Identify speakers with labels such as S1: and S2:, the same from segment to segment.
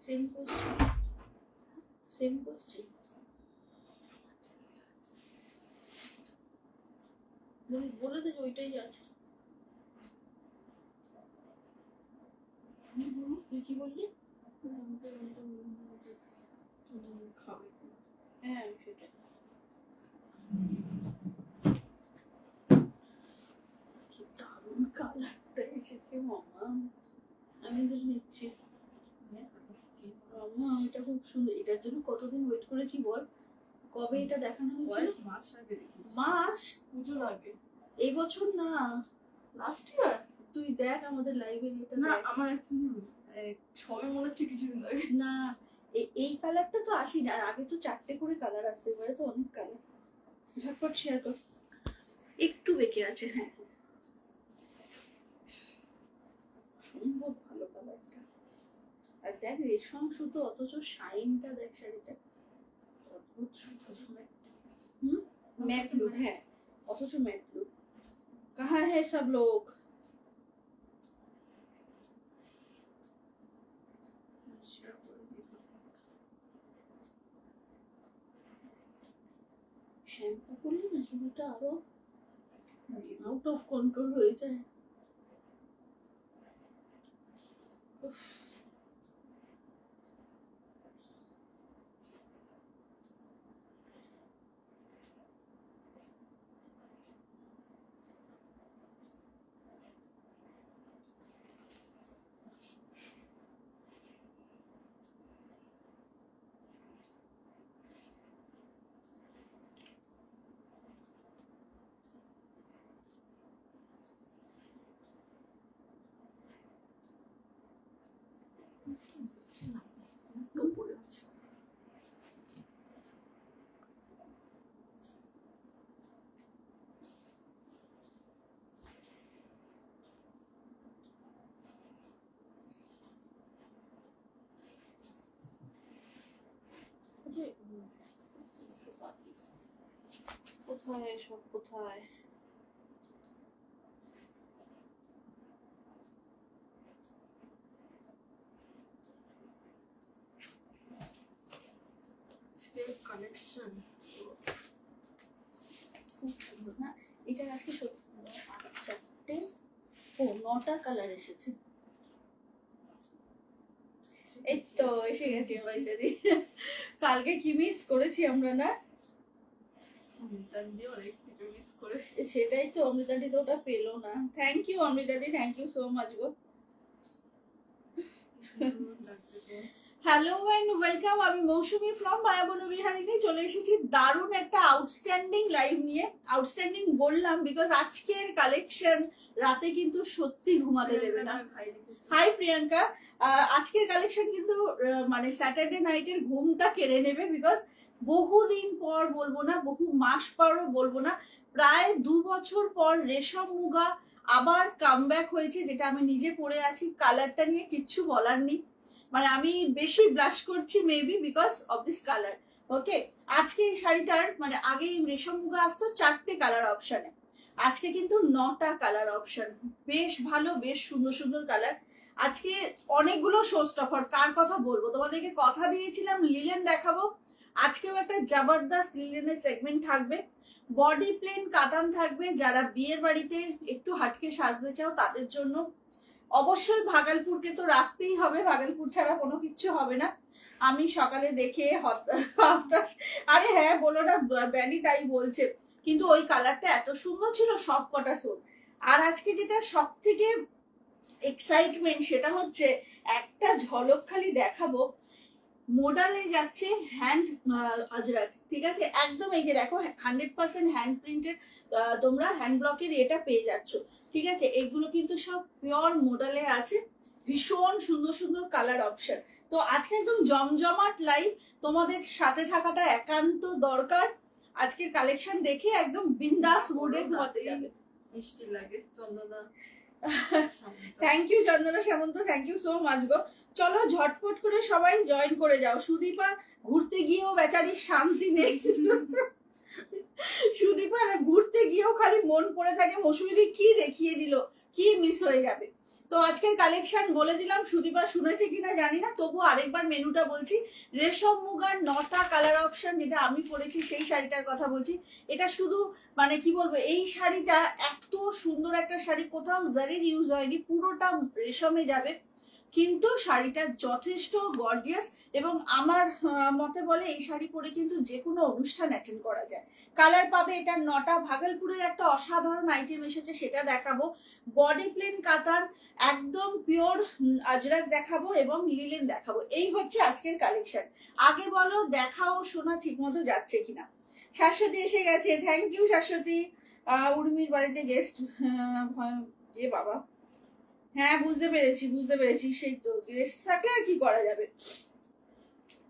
S1: Same question, same question. বলে দে ওইটাই আছে। তুই কি বললি? হ্যাঁ সেটা কি দারুণ কালারটা এসেছে মামা, আমি তো নিচ্ছি। মামা এটা খুব সুন্দর, এটার জন্য কতদিন ওয়েট করেছি বল। কবে এটা দেখানো হয়েছিল? মাস পুজোর আগে, এই বছর না, লাস্ট ইয়ার। তুই দেখ আমাদের লাইব্রেরিটা। না আমার সবে মনে হচ্ছে কিছুদিন আগে। না এই কালারটা তো আসি না, আগে তো 4টে করে কালার আসতে পারে, তো অনেক কালার। ঝটপট শেয়ার কর। একটু বেঁকে আছে, হ্যাঁ সম্ভব ভালো কালারটা। আর দেখ রেশম সুতো অথচ শাইনটা দেখ শাড়িটা, অদ্ভুত সুতো। मैट लुक है অথচ मैट लुक। कहाँ है सब लोग? শ্যাম্পু করলে না চুলটা আরো আউট অফ কন্ট্রোল হয়ে যায়। কোথায় সব কোথায়? কালেকশন খুব সুন্দর না, এটা আজকে 4টে 9টা কালার এসেছে। এই তো এসে গেছি অমৃতাদি। কালকে কি মিস করেছি আমরা না, সেটাই তো। অমৃতাদি তো ওটা পেলো না। থ্যাংক ইউ অমৃতাদি, থ্যাংক ইউ সো মাচ গো। হ্যালো এন্ড ওয়েলকাম, আমি মৌসুমী ফ্রম মায়াবন বিহারিণী চলে এসেছি দারুণ একটা আউটস্ট্যান্ডিং লাইভ নিয়ে। আউটস্ট্যান্ডিং বললাম বিকজ আজকের কালেকশন রাতে কিন্তু সত্যি ঘুমাতে দেবে না। হাই প্রিয়াঙ্কা, আজকের কালেকশন কিন্তু মানে স্যাটারডে নাইটের ঘুমটা কেড়ে নেবে, বিকজ বহুদিন পর বলবো না, বহু মাস পরও বলবো না, প্রায় 2 বছর পর রেশম মুগা আবার কামব্যাক হয়েছে, যেটা আমি নিজে পরে আছি। কালারটা নিয়ে কিচ্ছু বলার নেই, মানে আমি বেশি ব্লাশ করছি maybe because of this colour. Okay, আজকে এই শাড়িটার মানে আগে রেশম মুগা আসতো 4টে কালার অপশনে, আজকে কিন্তু 9টা কালার অপশন। বেশ ভালো, বেশ সুন্দর সুন্দর কালার। আজকে অনেকগুলো শো স্টপার, কার কথা বলবো তোমাদেরকে, কথা দিয়েছিলাম লিলেন দেখাবো, আজকেও একটা জবরদস্ত লিলেনের সেগমেন্ট থাকবে। বডি প্লেন কাতান থাকবে, যারা বিয়ের বাড়িতে একটু হাটকে সাজতে চাও তাদের জন্য। অবশ্যই ভাগলপুরকে তো রাখতেই হবে, ভাগলপুর ছাড়া কোনো কিচ্ছু হবে না। আমি সকালে দেখে আরে হ্যাঁ বলো না, ব্যানি তাই বলছে, কিন্তু ওই কালারটা এত সুন্দর ছিল সব কটা সোল। আর আজকে যেটা সব থেকে এক্সাইটমেন্ট সেটা হচ্ছে একটা ঝলক খালি দেখাবো, মোডালে যাচ্ছে হ্যান্ড আজরাক, ঠিক আছে একদম। এই যে দেখো 100% হ্যান্ড প্রিন্টেড, তোমরা হ্যান্ড ব্লকের এটা পেয়ে যাচ্ছ, ঠিক আছে। এগুলো কিন্তু সব পিওর মোডালে আছে, ভীষণ সুন্দর সুন্দর কালার অপশন। তো আজকে একদম জমজমাট লাইভ, তোমাদের সাথে থাকাটা একান্ত দরকার। আজকের কালেকশন দেখে একদম বিন্দাস মোডে ঘুমাতে যাবে। মিষ্টি লাগে Chandana. Thank you Chandana Samanta, thank you so much গো। চলো ঝটপট করে সবাই জয়েন করে যাও। সুদীপা ঘুরতে গিয়েও বেচারির শান্তি নেই। সুদীপা ঘুরতে গিয়েও খালি মন পড়ে থাকে মৌসুমীকে কি দেখিয়ে দিল, কি মিস হয়ে যাবে। তো আজকের কালেকশন বলে দিলাম, সুদীপা শুনেছে কিনা জানি না, তবু আরেকবার মেনুটা বলছি। রেশম মুগার 9টা কালার অপশন, যেটা আমি পরেছি সেই শাড়িটার কথা বলছি। এটা শুধু মানে কি বলবো, এই শাড়িটা এত সুন্দর একটা শাড়ি, কোথাও জারির ইউজ হয়নি, পুরোটা রেশমে যাবে, কিন্তু শাড়িটা যথেষ্ট গর্জিয়াস এবং আমার মতে বলে এই শাড়ি পরে কিন্তু যে কোনো অনুষ্ঠান অ্যাটেন্ড করা যায়। কালার পাবে এটা 9টা। ভাগলপুরের একটা অসাধারণ আইটেম এসেছে, সেটা দেখাবো। বডি প্লেন কাতান, একদম পিওর আজরাক দেখাবো এবং লিলেন দেখাবো। এই হচ্ছে আজকের কালেকশন। আগে বলো দেখা ও শোনা ঠিক মতো যাচ্ছে কিনা। শাশ্বতী এসে গেছে, থ্যাংক ইউ শাশ্বতী। উর্মির বাড়িতে গেস্ট, এ বাবা, হ্যাঁ বুঝতে পেরেছি, সেই তো গেস্ট থাকলে আর কি করা যাবে।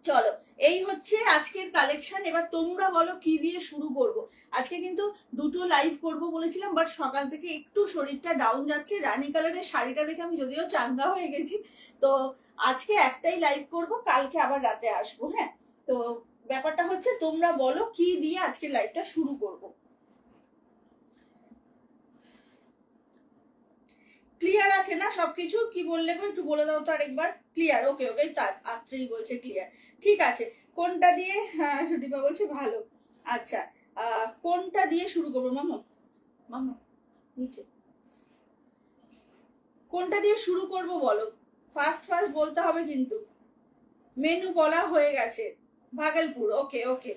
S1: চলো, এই হচ্ছে আজকের কালেকশন। এবার তোমরা বলো কি দিয়ে শুরু করব। আজকে কিন্তু দুটো লাইভ করব বলেছিলাম, বাট সকাল থেকে একটু শরীরটা ডাউন যাচ্ছে। রানী কালারের শাড়িটা দেখে আমি যদিও চাঙ্গা হয়ে গেছি, তো আজকে একটাই লাইভ করব, কালকে আবার রাতে আসবো। হ্যাঁ, তো ব্যাপারটা হচ্ছে তোমরা বলো কি দিয়ে আজকে লাইভটা শুরু করব। ক্লিয়ার আছে না সবকিছু? কি বললে গো, একটু বলে দাও তো আরেকবার। ক্লিয়ার? ওকে ওকে, তার আত্রেই বলছে ক্লিয়ার, ঠিক আছে। কোনটা দিয়ে? হ্যাঁ দীপা বলছে ভালো। আচ্ছা, কোনটা দিয়ে শুরু করবো মামা? মামা নিচে কোনটা দিয়ে শুরু করব বলো। ফার্স্ট বলতে হবে কিন্তু। মেনু বলা হয়ে গেছে, ভাগলপুর। ওকে ওকে,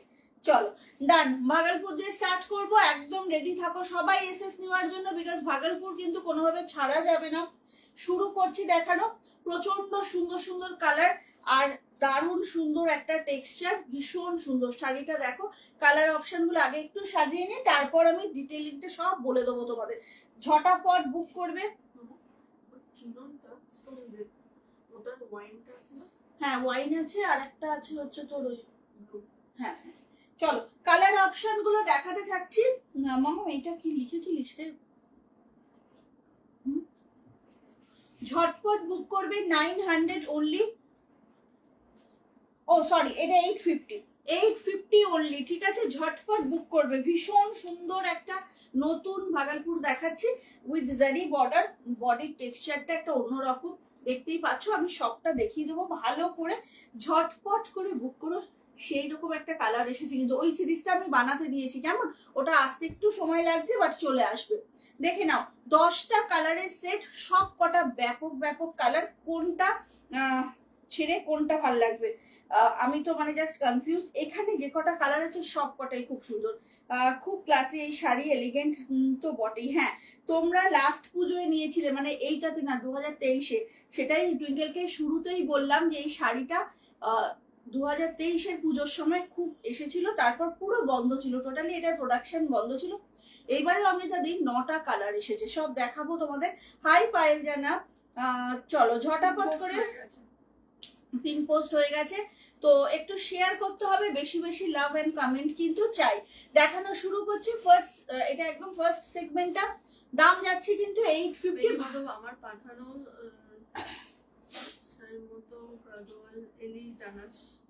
S1: চলো ডান, ভাগলপুর দিয়ে স্টার্ট করব। একদম রেডি থাকো সবাই এসএস নেওয়ার জন্য, বিকজ ভাগলপুর কিন্তু কোনোভাবে ছাড়া যাবে না। শুরু করছি দেখানো। প্রচন্ড সুন্দর সুন্দর কালার আর দারুণ সুন্দর একটা টেক্সচার, ভীষণ সুন্দর শাড়িটা। দেখো কালার অপশন গুলো আগে একটু সাজিয়ে নিই, তারপর আমি ডিটেইলিংটা সব বলে দেবো তোমাদের। ঝটাপট বুক করবে। হ্যাঁ ওয়াইন আছে, আর একটা আছে হচ্ছে তোর ওই। হ্যাঁ হ্যাঁ, চলো কালার অপশন গুলো দেখাতে থাকছি। মামা এটা কি লিখেছি লিস্টে? ঝটপট বুক করবে, 900 অনলি। ও সরি, এটা 850 অনলি, ঠিক আছে। ঝটপট বুক করবে। ভীষণ সুন্দর একটা নতুন ভাগলপুর দেখাচ্ছি উইথ জারি বর্ডার। বডির টেক্সচারটা একটা অন্যরকম, দেখতেই পাচ্ছ। আমি সবটা দেখিয়ে দেবো ভালো করে, ঝটপট করে বুক করো। সেই রকম একটা কালার এসেছে, কিন্তু ওই সিরিজটা আমি বানাতে দিয়েছি, কেমন ওটা আসতে একটু সময় লাগছে, বাট চলে আসবে। দেখে নাও 10টা কালারের সেট, সব কটা ব্যাপক ব্যাপক কালার। কোনটা ছেড়ে কোনটা ভাল লাগবে আমি তো মানে জাস্ট কনফিউজ। এখানে যে কটা কালার আছে সব কটাই খুব সুন্দর, খুব ক্লাসি এই শাড়ি, এলিগেন্ট তো বটেই। হ্যাঁ, তোমরা লাস্ট পুজোয় নিয়েছিলে, মানে এইটাতে না 2023-এ, সেটাই টুইঙ্কেলকে শুরুতেই বললাম যে এই শাড়িটা 2023-এর পুজোর সময় খুব এসেছিল, তারপর পুরো বন্ধ ছিল, টোটালি এটার প্রোডাকশন বন্ধ ছিল। এইবারে আমি তাদের 9টা কালার এসেছে, সব দেখাবো তোমাদের। হাই পায়েল জানা, চলো ঝটাপট করে। পিন পোস্ট হয়ে গেছে, তো একটু শেয়ার করতে হবে, বেশি বেশি লাভ এন্ড কমেন্ট কিন্তু চাই। দেখানো শুরু করছি। ফার্স্ট, এটা একদম ফার্স্ট সেগমেন্টটা, দাম যাচ্ছে কিন্তু 850।
S2: আমার পাঠানো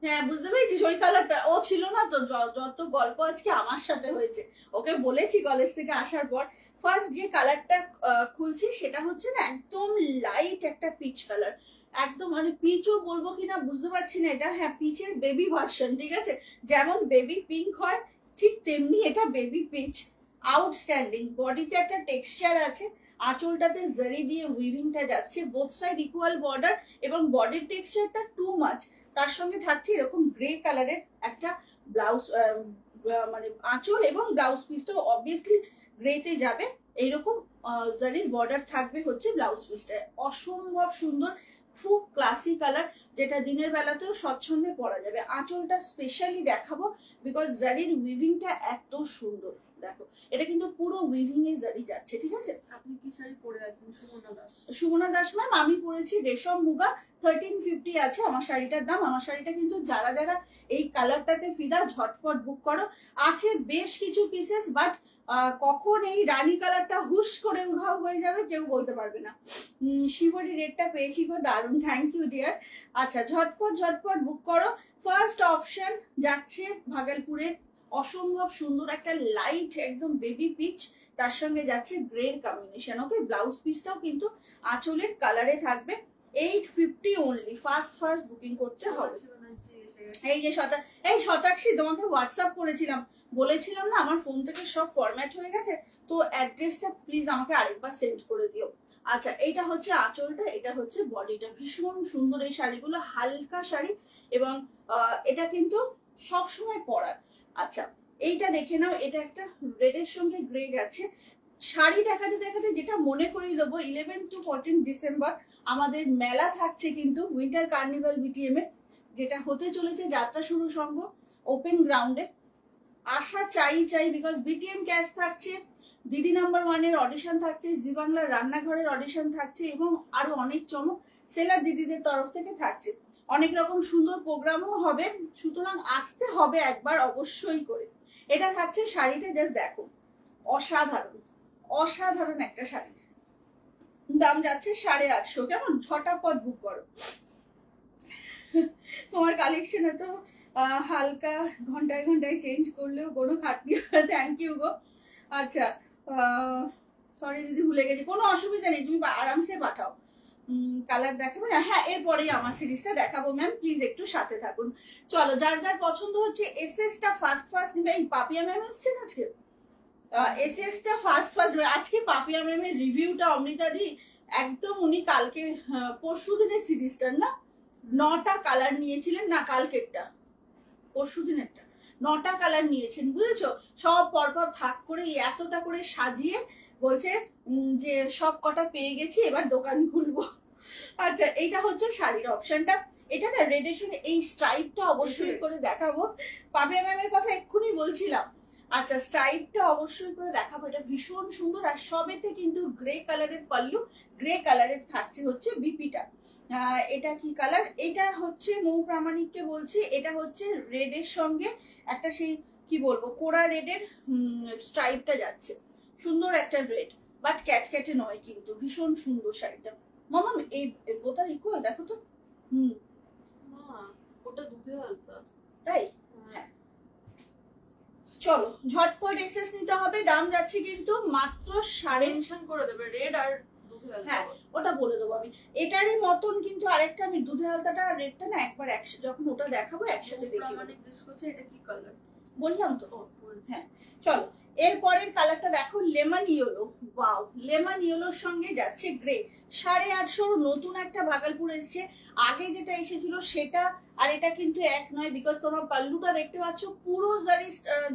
S1: হ্যাঁ বুঝতে পেরেছিস, ওই কালারটা ও ছিল না তো। যত গল্প আজকে আমার সাথে হয়েছে, ওকে বলেছি কলেজ থেকে আসার পর। ফার্স্ট যে কালারটা খুলছি সেটা হচ্ছে না একদম লাইট একটা পিচ কালার, একদম মানে পিচও বলবো কিনা বুঝতে পারছি না এটা। হ্যাঁ পিচের বেবি ভার্সন, ঠিক আছে। যেমন বেবি পিঙ্ক হয় ঠিক তেমনি এটা বেবি পিচ। আউটস্ট্যান্ডিং, বডিতে একটা টেক্সচার আছে, আঁচলটাতে জারি দিয়ে উইভিংটা যাচ্ছে, বোথ সাইড ইকুয়াল বর্ডার এবং বডির টেক্সচারটা টু মাচ। তার সঙ্গে থাকছে এরকম গ্রে কালারের একটা ব্লাউজ, মানে আঁচল এবং ব্লাউজ পিস তো অবভিয়াসলি গ্রেতে যাবে। এইরকম জারির বর্ডার থাকবে হচ্ছে ব্লাউজ পিসটা। অসম্ভব সুন্দর, খুব ক্লাসি কালার, যেটা দিনের বেলাতেও স্বচ্ছন্দে পরা যাবে। আঁচলটা স্পেশালি দেখাবো বিকজ জারির উইভিংটা এত সুন্দর। দেখো এটা কিন্তু পুরো উইভিং এ জারি যাচ্ছে, ঠিক আছে।
S2: আপনি কি শাড়ি পরে আছেন? সুমনা দাস।
S1: সুমনা দাস ম্যাম, আমি পরেছি রেশম মুগা, 1350 আছে আমার শাড়িটার দাম। আমার শাড়িটা কিন্তু যারা যারা এই কালারটাতে ফিদা, ঝটপট বুক করো। আছে বেশ কিছু পিসেস, বাট কখন এই রানী কালারটা হুশ করে উধাও হয়ে যাবে কেউ বলতে পারবে না। শিবরি রেটটা পেয়েছি গো, দারুন, থ্যাংক ইউ ডিয়ার। আচ্ছা ঝটপট বুক করো। ফার্স্ট অপশন যাচ্ছে ভাগলপুরের অসম্ভব সুন্দর একটা লাইট একদম বেবি পিচ, তার সঙ্গে যাচ্ছে গ্রের কম্বিনেশন। ওকে, ব্লাউজ পিসটাও কিন্তু আঁচলের কালারে থাকবে। 850 অনলি, ফার্স্ট বুকিং করতে হবে। এই যে শতাক্ষী তোমাকে হোয়াটসঅ্যাপ করেছিলাম, বলেছিলাম না আমার ফোন থেকে সব ফরম্যাট হয়ে গেছে, তো অ্যাড্রেসটা প্লিজ আমাকে আরেকবার সেন্ড করে দিও। আচ্ছা, এইটা হচ্ছে আঁচলটা, এটা হচ্ছে বডিটা। ভীষণ সুন্দর এই শাড়িগুলো, হালকা শাড়ি, এবং এটা কিন্তু সব সময় পরার। আচ্ছা, এইটা দেখে নাও, এটা একটা রেডের সঙ্গে গ্রে গেছে। শাড়ি দেখাতে দেখাতে যেটা মনে করিয়ে দেবো, 11 to 14 ডিসেম্বর আমাদের মেলা থাকছে কিন্তু, উইন্টার কার্নিভাল বিটিএম এর, যেটা হতে চলেছে যাত্রা শুরু সংঘ ওপেন গ্রাউন্ডে। আশা চাই বিকজ বিটিএম ক্যাশ থাকছে, দিদি নাম্বার 1 এর অডিশন থাকছে, জি বাংলার রান্নাঘরের অডিশন থাকছে, এবং আরো অনেক চমক সেলার দিদিদের তরফ থেকে থাকছে। অনেক রকম সুন্দর প্রোগ্রামও হবে, সুতরাং আসতে হবে একবার অবশ্যই করে। এটা থাকছে শাড়িটা, জাস্ট দেখো, অসাধারণ একটা শাড়ি। দাম যাচ্ছে 850। কেমন? ঝটাপট বুক করো। তোমার কালেকশন এত হালকা, ঘন্টায় চেঞ্জ করলেও কোনো খাটনি। থ্যাংক ইউ গো। আচ্ছা, সরি দিদি ভুলে গেছি, কোনো অসুবিধা নেই, তুমি আরামসে পাঠাও। কালার দেখাবো না? হ্যাঁ, এরপরেই আমার সিরিজটা দেখাবো ম্যাম, প্লিজ একটু সাথে থাকুন। চলো, যার যার পছন্দ হচ্ছে এসএসটা ফার্স্ট নিবে। এই পাপিয়া ম্যাম এসছেন আজকে, এসএসটা ফার্স্ট আজকে পাপিয়া ম্যামের রিভিউটা অমৃতা দি একদম, উনি কালকে পরশু দিনের সিরিজটার না 9টা কালার নিয়েছিলেন, না কালকেরটা, পরশু দিনেরটা 9টা কালার নিয়েছেন, বুঝেছো? সব পরপর থাক করে এতটা করে সাজিয়ে বলছে যে সব কটা পেয়ে গেছি, এবার দোকান খুলবো। আচ্ছা, এইটা হচ্ছে শাড়ির অপশনটা। এটা না রেডের সঙ্গে এই স্ট্রাইপটা অবশ্যই করে দেখাবো। পাপিয়া ম্যামের কথা এক্ষুনি বলছিলাম। আচ্ছা, স্ট্রাইপটা অবশ্যই করে দেখাবো, এটা ভীষণ সুন্দর। আর সবেতে কিন্তু গ্রে কালারের পাল্লু, গ্রে কালারের থাকছে হচ্ছে বিপিটা। এটা কি কালার? এটা হচ্ছে মৌ প্রামাণিককে বলছি, এটা হচ্ছে রেডের সঙ্গে একটা সেই কি বলবো কোরা রেডের স্ট্রাইপটা যাচ্ছে, সুন্দর একটা রেড, বাট ক্যাটক্যাটে নয় কিন্তু, ভীষণ সুন্দর শাড়িটা। মামা এই বোতাম ইকুয়াল দেখো তো।
S2: ওটা দুধে হালকা,
S1: তাই? হ্যাঁ, চলো ঝটপট এসএস নিতে হবে। দাম যাচ্ছে কিন্তু মাত্র
S2: মেনশন করে দেবে রেড আর দুধে হালকা।
S1: হ্যাঁ, ওটা বলে দেবো আমি। এটারই মতন কিন্তু আরেকটা আমি দুধে হালতাটা আর রেডটা না একবার যখন ওটা দেখাবো একসাথে দেখি।
S2: এটা কি কালার
S1: বললাম তো। হ্যাঁ, চলো এরপরের কালারটা দেখো, লেমন ইয়েলো। ওয়াও, লেমন ইয়েলোর সঙ্গে যাচ্ছে গ্রে। 850 নতুন একটা ভাগলপুর এসছে। আগে যেটা এসেছিল সেটা আর এটা কিন্তু এক নয়, বিকজ তোমরা পাল্লুটা দেখতে পাচ্ছ পুরো জারি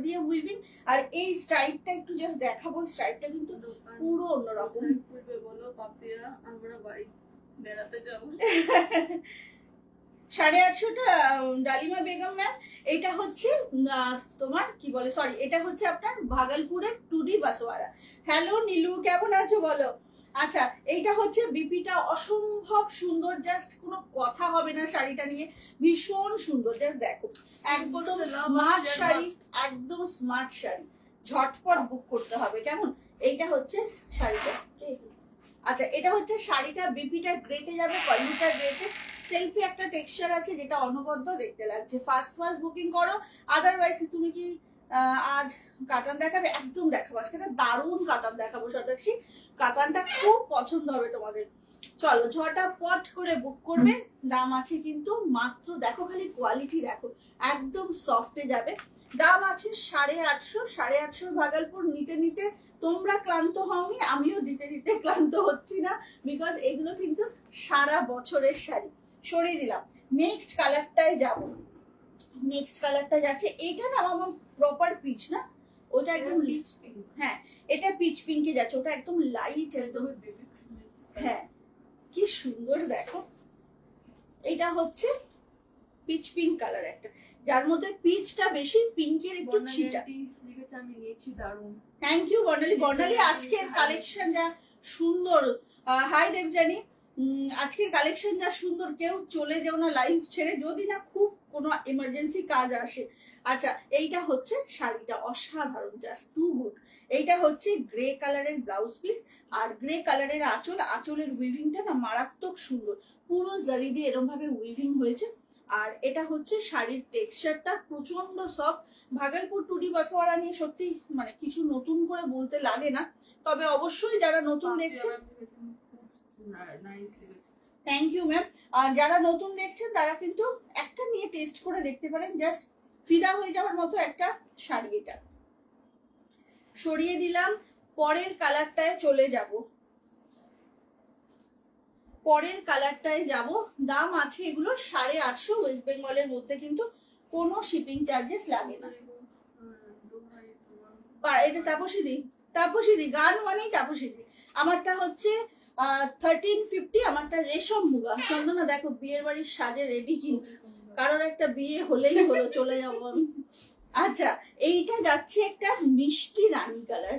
S1: দিয়ে উইভিং, আর এই স্ট্রাইপটা একটু জাস্ট দেখাবো, স্ট্রাইপটা কিন্তু পুরো অন্যরকম।
S2: বলো পাপিয়া, আমরা বাড়ি বেড়াতে যাবো।
S1: 850টা ডালিমা বেগম ম্যাম। এটা হচ্ছে তোমার কি বলে, সরি, এটা হচ্ছে আপনার ভাগলপুরের 2D বাসওয়ারা। হ্যালো নীলু, কেমন আছো বলো? আচ্ছা, এইটা হচ্ছে বিপিটা, অসম্ভব সুন্দর, জাস্ট কোনো কথা হবে না শাড়িটা নিয়ে, ভীষণ সুন্দর। জাস্ট দেখো, একদম স্মার্ট শাড়ি, একদম স্মার্ট শাড়ি, ঝটপট বুক করতে হবে। কেমন? এইটা হচ্ছে শাড়িটা। আচ্ছা, এটা হচ্ছে শাড়িটা, বিপিটা গ্রেতে যাবে, পলিটা গ্রেতে, সেলফি একটা টেক্সচার আছে যেটা অনবদ্য দেখতে লাগছে। ফার্স্ট বুকিং করো, আদারওয়াইজ তুমি কি আজ কাতান দেখাবে? একদম দেখাবো, আজকে একটা দারুণ কাতান দেখাবো শতাক্ষী, কাতানটা খুব পছন্দ হবে তোমাদের। চলো ঝটাপট করে বুক করবে। দাম আছে কিন্তু মাত্র, দেখো খালি কোয়ালিটি দেখো, একদম সফটে যাবে। দাম আছে 850। 850 ভাগলপুর নিতে নিতে তোমরা ক্লান্ত হওনি, আমিও দিতে দিতে ক্লান্ত হচ্ছি না, বিকজ এগুলো কিন্তু সারা বছরের শাড়ি। সরিয়ে দিলাম, নেক্সট কালারটায় যাব। নেক্সট কালারটা যাচ্ছে, এটা না আমার প্রপার পিচ না, ওটা একদম পিচ পিঙ্ক। হ্যাঁ, এটা পিচ পিঙ্কে যাচ্ছে, ওটা একদম লাইট, একদম। হ্যাঁ, কি সুন্দর দেখো, এটা হচ্ছে পিচ পিঙ্ক কালার একটা, যার মধ্যে পিচটা বেশি, পিঙ্কের একটু ছিটা।
S2: আমি নিয়েছি, দারুণ।
S1: থ্যাংক ইউ বর্ণালী। বর্ণালী, আজকের কালেকশন যা সুন্দর। হাই দেবজানি, আজকের কালেকশন যা সুন্দর, কেউ চলে যেও না লাইভ ছেড়ে, যদি না খুব কোনো এমার্জেন্সি কাজ আসে। আচ্ছা, এইটা হচ্ছে শাড়িটা, অসাধারণ, জাস্ট টু গুড। এইটা হচ্ছে গ্রে কালারের ব্লাউজ পিস আর গ্রে কালারের আঁচল। আঁচলের উইভিংটা না মারাত্মক সুন্দর, পুরো জারি দিয়ে এরকম ভাবে উইভিং হয়েছে, আর এটা হচ্ছে শাড়ির টেক্সচারটা প্রচন্ড সফট। ভাগলপুর টুডি বাসওয়ারা নিয়ে সত্যি মানে কিছু নতুন করে বলতে লাগে না, তবে অবশ্যই যারা নতুন দেখছেন, থ্যাংক ইউ ম্যাম, আর যারা নতুন দেখছেন তারা কিন্তু একটা নিয়ে টেস্ট করে দেখতে পারেন, জাস্ট ফিদা হয়ে যাওয়ার মতো একটা শাড়ি। এটা সরিয়ে দিলাম, পরের কালারটায় চলে যাব। পরের কালারটায় যাব, দাম আছে এগুলো 850 ওয়েস্ট বেঙ্গলের মধ্যে, কিন্তু কোনো শিপিং চার্জেস লাগে না। এটা তাপসীদি গান মানেই তাপসীদি। আমারটা হচ্ছে 1350, আমারটা রেশম মুগা। চন্দনা দেখো বিয়ের বাড়ির সাজে রেডি, কিন্তু কারোর একটা বিয়ে হলেই হলো, চলে যাবো আমি। আচ্ছা, এইটা যাচ্ছে একটা মিষ্টি রানী কালার,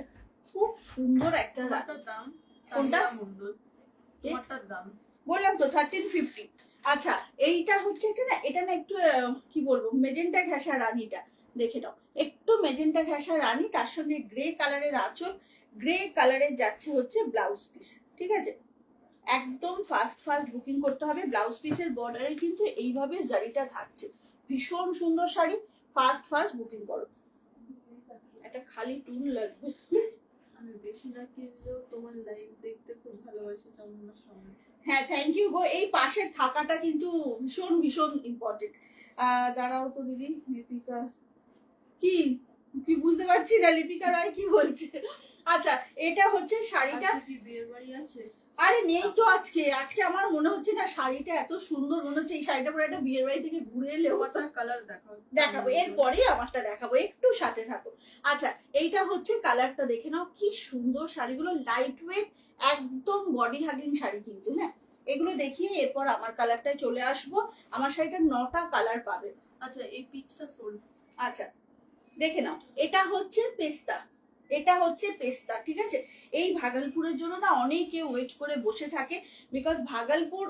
S1: খুব সুন্দর একটা
S2: দাম।
S1: কোনটা
S2: দাম
S1: বললাম তো 1350। আচ্ছা, এইটা হচ্ছে এটা না একটু কি বলবো, মেজেন্টা ঘেঁষা রানীটা দেখে নাও, একটু মেজেন্টা ঘেঁষা রানী, তার সঙ্গে গ্রে কালারের আঁচল, গ্রে কালারের যাচ্ছে হচ্ছে ব্লাউজ পিস। ঠিক আছে, একদম ফাস্ট বুকিং করতে হবে। ব্লাউজ পিসের বর্ডারে কিন্তু এইভাবে জারিটা থাকছে, ভীষণ সুন্দর শাড়ি, ফাস্ট বুকিং করো। একটা খালি টুল লাগবে।
S2: আমি বেশি না কিনলেও তোমার লাইভ দেখতে খুব ভালোবাসি চন্দনার সঙ্গে।
S1: হ্যাঁ, থ্যাংক ইউ গো, এই পাশে থাকাটা কিন্তু ভীষণ ইম্পর্টেন্ট। দাঁড়াও তো দিদি, লিপিকা কি বুঝতে পারছি না, লিপিকা রায় কি বলছে। আচ্ছা, এটা হচ্ছে শাড়িটা,
S2: কি বিয়ে বাড়ি আছে?
S1: আরে নেই তো আজকে আমার মনে হচ্ছে না শাড়িটা এত সুন্দর, মনে হচ্ছে এই শাড়িটা পরে একটা বিয়ের বাড়ি থেকে ঘুরে এলে।
S2: ওটা কালার
S1: দেখাবো, এরপরে আমারটা দেখাবো, একটু সাথে থাকো। আচ্ছা, এইটা হচ্ছে কালারটা দেখে নাও, কি সুন্দর শাড়িগুলো, লাইট ওয়েট, একদম বডি হাগিং শাড়ি কিন্তু। হ্যাঁ, এগুলো দেখিয়ে এরপর আমার কালারটায় চলে আসবো। আমার শাড়িটা 9টা কালার পাবে।
S2: আচ্ছা, এই পিচটা সোল্ড।
S1: আচ্ছা, দেখে নাও, এটা হচ্ছে পেস্তা, ঠিক আছে। এই ভাগলপুরের জন্য না অনেকে ওয়েট করে বসে থাকে, বিকজ ভাগলপুর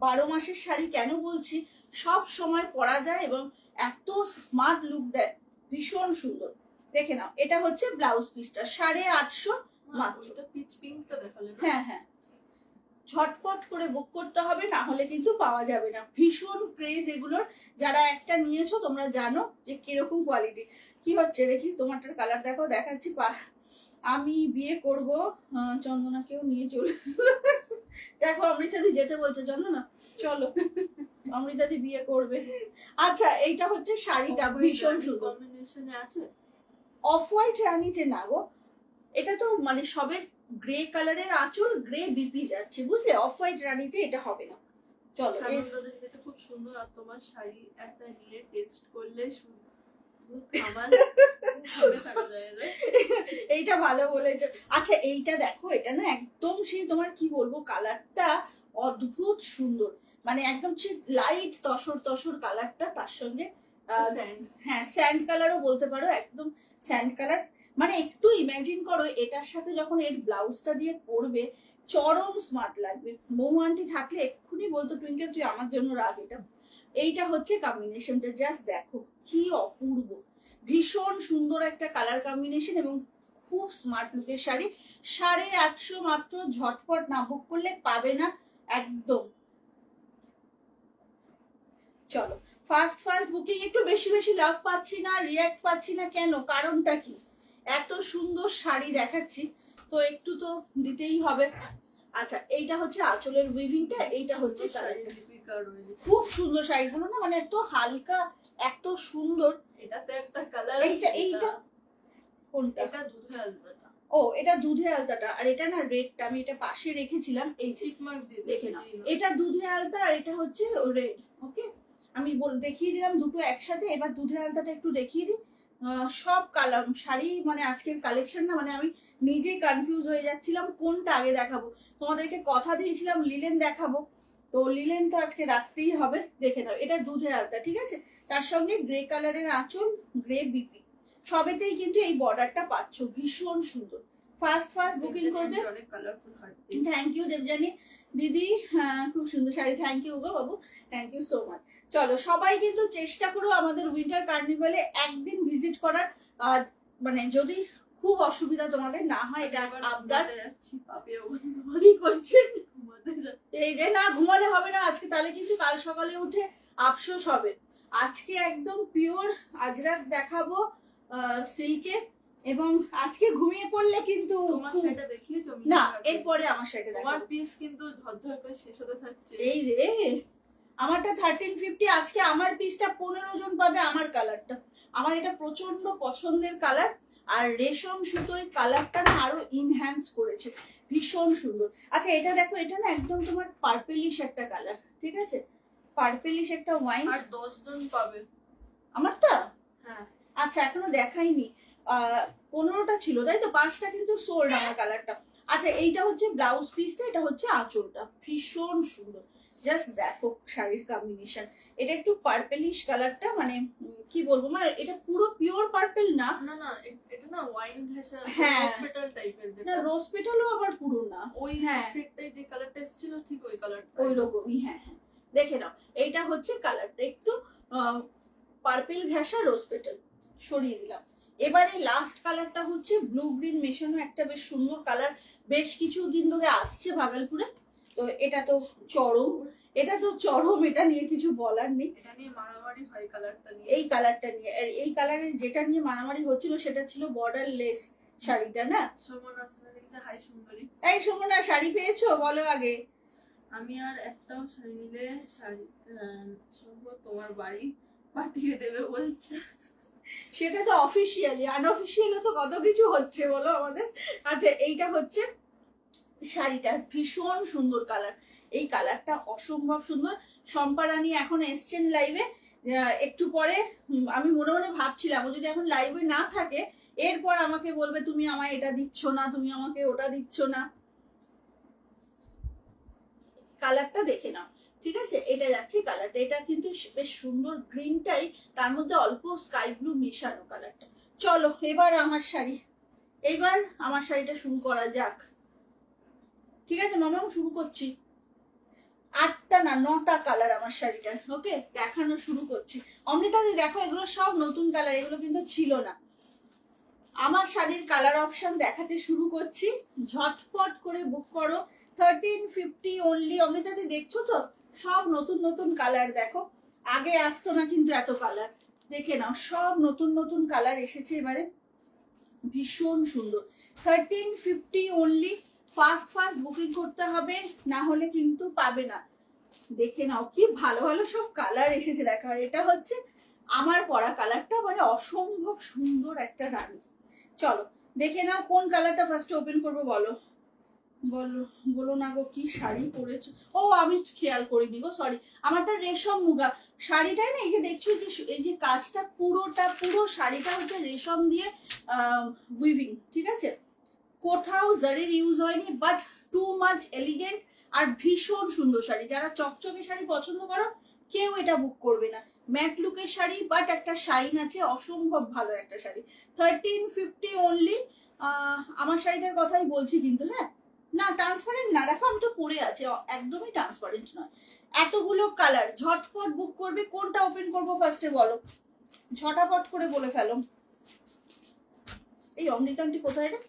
S1: 12 মাসের শাড়ি কেন বলছি, সব সময় পরা যায় এবং এত স্মার্ট লুক দেয়, ভীষণ সুন্দর। দেখে নাও, এটা হচ্ছে ব্লাউজ পিসটা 850 মাত্র।
S2: পিচ পিঙ্কটা দেখালে।
S1: হ্যাঁ, ঝটপট করে বুক করতে হবে, না হলে কিন্তু পাওয়া যাবে না। ভীষণ ক্রেজ এগুলোর, যারা একটা নিয়েছো তোমরা জানো যে কিরকম কোয়ালিটি। কি হচ্ছে দেখি, তোমারটার কালার দেখো, দেখাচ্ছি। আমি বিয়ে করব, চন্দনাকেও নিয়ে চলে। দেখো অমৃতাদি যেতে বলছে, চন্দনা চলো, অমৃতাদি বিয়ে করবে। আচ্ছা, এইটা হচ্ছে শাড়িটা, ভীষণ সুন্দর।
S2: কম্বিনেশনে আছে
S1: অফ হোয়াইট রানীতে না গো, এটা তো মানে সবের গ্রে কালারের আঁচল, গ্রে বিপি যাচ্ছে, বুঝলে, অফ হোয়াইট রানীতে এটা হবে না। চলো,
S2: খুব সুন্দর। আর তোমার শাড়ি একটা নিয়ে টেস্ট করলে
S1: এইটা ভালো বলেছো। আচ্ছা, এইটা দেখো, এটা না একদম সেই তোমার কি বলবো, কালারটা অদ্ভুত সুন্দর, মানে একদম সেই লাইট তসর কালারটা, তার সঙ্গে হ্যাঁ স্যান্ড কালারও বলতে পারো, একদম স্যান্ড কালার। মানে একটু ইমাজিন করো, এটার সাথে যখন এর ব্লাউজটা দিয়ে পরবে, চরম স্মার্ট লাগবে। মৌ আন্টি থাকলে এক্ষুনি বলতো, টুইঙ্কেল তুই আমার জন্য রাখ এটা। এইটা হচ্ছে কম্বিনেশনটা, জাস্ট দেখো কি অপূর্ব, ভীষণ সুন্দর একটা কালার কম্বিনেশন এবং খুব স্মার্ট লুকের শাড়ি। 850 মাত্র, ঝটপট না বুক করলে পাবে না একদম। চলো, ফাস্ট বুকিং। একটু বেশি লাভ পাচ্ছি না, রিয়াক্ট পাচ্ছি না, কেন, কারণটা কি? এত সুন্দর শাড়ি দেখাচ্ছি তো একটু তো দিতেই হবে। আচ্ছা, এইটা হচ্ছে আঁচলের উইভিংটা, এইটা হচ্ছে খুব সুন্দর শাড়িগুলো না, মানে এত হালকা, এত সুন্দর।
S2: এটাতে একটা কালার,
S1: এইটা কোনটা?
S2: এটা দুধে আলতাটা।
S1: ও, এটা দুধে আলতাটা, আর এটা না রেডটা, আমি এটা পাশে রেখেছিলাম, এই
S2: ঠিক মার্ক দিয়ে
S1: দেখে নাও, এটা দুধে আলতা আর এটা হচ্ছে রেড। ওকে, আমি দেখিয়ে দিলাম দুটো একসাথে। এবার দুধে আলতাটা একটু দেখিয়ে দিই। সব কালার শাড়ি, মানে আজকের কালেকশন না, মানে আমি নিজে কনফিউজ হয়ে যাচ্ছিলাম কোনটা আগে দেখাবো। তোমাদেরকে কথা দিয়েছিলাম লিলেন দেখাবো, তো লিলেন তো আজকে রাখতেই হবে। দেখে নাও, এটা দুধে আলতা, ঠিক আছে, তার সঙ্গে গ্রে কালারের আঁচল, গ্রে বিপি, সবেতেই কিন্তু এই বর্ডারটা পাচ্ছ, ভীষণ সুন্দর। ফাস্ট বুকিং করবে। থ্যাংক ইউ দেবজানী দিদি, খুব সুন্দর sari, thank you go Babu, thank you so much. চলো, সবাই কিন্তু চেষ্টা করো আমাদের উইন্টার কার্নিভালে একদিন ভিজিট করার। মানে যদি খুব অসুবিধা তোমাদের না হয়, এটা আবদার। কি করছেন? এই যে না ঘুমালে হবে না আজকে, তাহলে কিন্তু কাল সকালে উঠে আফসোস হবে। আজকে একদম পিওর আজরাক দেখাবো সিল্কে, এবং আজকে ঘুমিয়ে পড়লে কিন্তু
S2: তোমার শাড়িটা দেখিয়েছো?
S1: না, এরপরে আমার শাড়িটা দেখাবো।
S2: তোমার পিস কিন্তু ঝরঝর করে শেষ হতে থাকছে।
S1: এই রে, আমারটা 1350, আজকে আমার পিসটা 15 জন পাবে আমার কালারটা। আমার এটা প্রচন্ড পছন্দের কালার, আর রেশম সুতোয় কালারটা না আরো ইনহ্যান্স করেছে, ভীষণ সুন্দর। আচ্ছা এটা দেখো, এটা না একদম তোমার পার্পেলিশ একটা কালার, ঠিক আছে, পার্পেলিশ একটা ওয়াইন।
S2: আর 10 জন পাবে
S1: আমারটা?
S2: হ্যাঁ।
S1: আচ্ছা এখনো দেখাইনি, 15টা ছিল তাই তো, 5টা কিন্তু সোল্ড আমার কালারটা। আচ্ছা এইটা হচ্ছে ব্লাউজ পিসটা, এটা হচ্ছে আঁচলটা, ভীষণ সুন্দর। জাস্ট দেখো শাড়ির কম্বিনেশন, এটা একটু পার্পেলিশ কালারটা, মানে কি বলবো, মানে এটা পুরো পিওর পার্পেল না,
S2: না না এটা না ওয়াইন ঘেঁষা,
S1: হ্যাঁ
S2: রোজ পেটাল টাইপের।
S1: না রোজ পেটালও আবার পুরো না,
S2: ওই
S1: হ্যাঁ
S2: সেটটাই যে কালারটা ছিল ঠিক ওই কালারটা,
S1: ওই রকমই। হ্যাঁ হ্যাঁ দেখে নাও, এইটা হচ্ছে কালারটা একটু পার্পেল ঘেঁষা রোজ পেটাল, সরিয়ে দিলাম। এবারে লাস্ট কালারটা হচ্ছে ব্লু গ্রিন মেশানো একটা বেশ সুন্দর কালার, বেশ কিছুদিন ধরে আসছে ভাগলপুরে, তো এটা তো চরম, এটা তো চরম, এটা নিয়ে কিছু বলার নেই।
S2: এটা নিয়ে মারামারি হয় কালারটা নিয়ে,
S1: এই কালারটা নিয়ে, আর এই কালারের যেটা নিয়ে মারামারি হচ্ছিল সেটা ছিল বর্ডার লেস শাড়িটা না।
S2: সুমন আসলে লিখছে হাই সুন্দরী।
S1: এই সুমনা, শাড়ি পেয়েছো বলো আগে।
S2: আমি আর একটাও শাড়ি নিলে শাড়ি সম্ভব তোমার বাড়ি পাঠিয়ে দেবে বলছে।
S1: সেটা তো অফিসিয়ালি, আনঅফিসিয়ালি তো কত কিছু হচ্ছে বলো আমাদের। আচ্ছা এইটা হচ্ছে শাড়িটা, ভীষণ সুন্দর কালার, এই কালারটা অসম্ভব সুন্দর। শম্পা রানী এখন এসছেন লাইভে, একটু পরে আমি মনে মনে ভাবছিলাম ও যদি এখন লাইভে না থাকে এরপর আমাকে বলবে তুমি আমায় এটা দিচ্ছ না, তুমি আমাকে ওটা দিচ্ছ না। কালারটা দেখে নাও, ঠিক আছে, এটা যাচ্ছে কালারটা, এটা কিন্তু বেশ সুন্দর গ্রিনটাই, তার মধ্যে অল্প স্কাই ব্লু মেশানো কালারটা। চলো এবার আমার শাড়ি, এবার আমার শাড়িটা শুরু করা যাক, ঠিক আছে মামা শুরু করছি। 8টা না 9টা কালার আমার শাড়িটার, ওকে দেখানো শুরু করছি। অমৃতা দি দেখো এগুলো সব নতুন কালার, এগুলো কিন্তু ছিল না। আমার শাড়ির কালার অপশন দেখাতে শুরু করছি, ঝটপট করে বুক করো, 1350 অনলি। অমৃতা দি দেখছো তো সব নতুন নতুন কালার, দেখো আগে আসতো না কিন্তু এত কালার, দেখে নাও সব নতুন নতুন কালার এসেছে এবারে, ভীষণ সুন্দর। 1350 অনলি, ফাস্ট ফাস্ট বুকিং করতে হবে, না হলে কিন্তু পাবে না। দেখে নাও কি ভালো ভালো সব কালার এসেছে, দেখো এটা হচ্ছে আমার পরা কালারটা, মানে অসম্ভব সুন্দর একটা রানী। চলো দেখে নাও কোন কালারটা ফার্স্ট ওপেন করবো, বলো বলো বলো না গো, কি শাড়ি পরেছো? ও আমি খেয়াল করিনি গো, সরি। আমারটা রেশম মুগা শাড়িটাই না, এই যে দেখছো যে এই যে কাজটা পুরোটা, পুরো শাড়িটা হচ্ছে রেশম দিয়ে উইভিং, ঠিক আছে, কোথাও জারির ইউজ হয়নি, বাট টু মাচ এলিগেন্ট আর ভীষণ সুন্দর শাড়ি। যারা চকচকে শাড়ি পছন্দ করো কেউ এটা বুক করবে না, ম্যাট লুকের শাড়ি বাট একটা শাইন আছে, অসম্ভব ভালো একটা শাড়ি। 1350 অনলি। আমার শাড়িটার কথাই বলছি কিন্তু, হ্যাঁ না ট্রান্সপারেন্ট না, দেখো আমি তো পরে আছি, একদমই ট্রান্সপারেন্ট নয়। এতগুলো কালার, ঝটপট বুক করবে। কোনটা ওপেন করবো ফার্স্টে বলো, ঝটাপট করে বলে ফেলো। এই অমৃতান্টি কোথায় রে?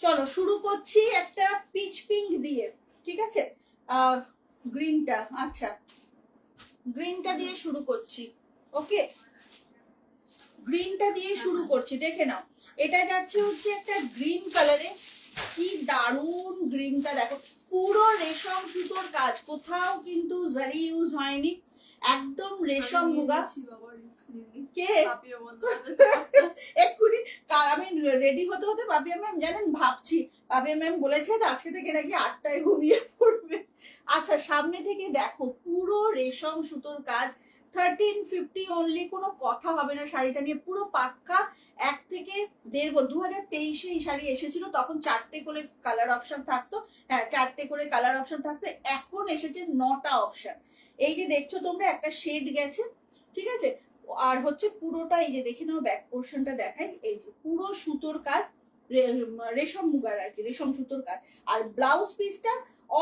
S1: চলো শুরু করছি একটা পিচ পিঙ্ক দিয়ে, ঠিক আছে, গ্রিনটা, আচ্ছা গ্রিনটা দিয়ে শুরু করছি, ওকে গ্রিনটা দিয়ে শুরু করছি, দেখে নাও এটা যাচ্ছে হচ্ছে একটা গ্রিন কালারে, কি দারুন গ্রিনটা, দেখো পুরো রেশম সুতোর কাজ, কোথাও কিন্তু জারি ইউজ হয়নি, একদম রেশম মুগা। কে এক্ষুনি আমি রেডি হতে হতে পাপিয়া ম্যাম জানেন ভাবছি, পাপিয়া ম্যাম বলেছে আজকে থেকে নাকি 8টায় ঘুমিয়ে পড়বে। আচ্ছা সামনে থেকে দেখো পুরো রেশম সুতোর কাজ, 1350 অনলি, কোনো কথা হবে না শাড়িটা নিয়ে, পুরো পাক্কা 1 থেকে 1.5 2023 এই শাড়ি এসেছিল, তখন 4টে করে কালার অপশন থাকতো, হ্যাঁ 4টে করে কালার অপশন থাকতো, এখন এসেছে 9টা অপশন। এই যে দেখছো তোমরা একটা শেড গেছে, ঠিক আছে, আর হচ্ছে পুরোটা এই যে দেখে নাও ব্যাক পোর্শনটা দেখাই, এই যে পুরো সুতোর কাজ, রেশম মুগার আর কি, রেশম সুতোর কাজ, আর ব্লাউজ পিসটা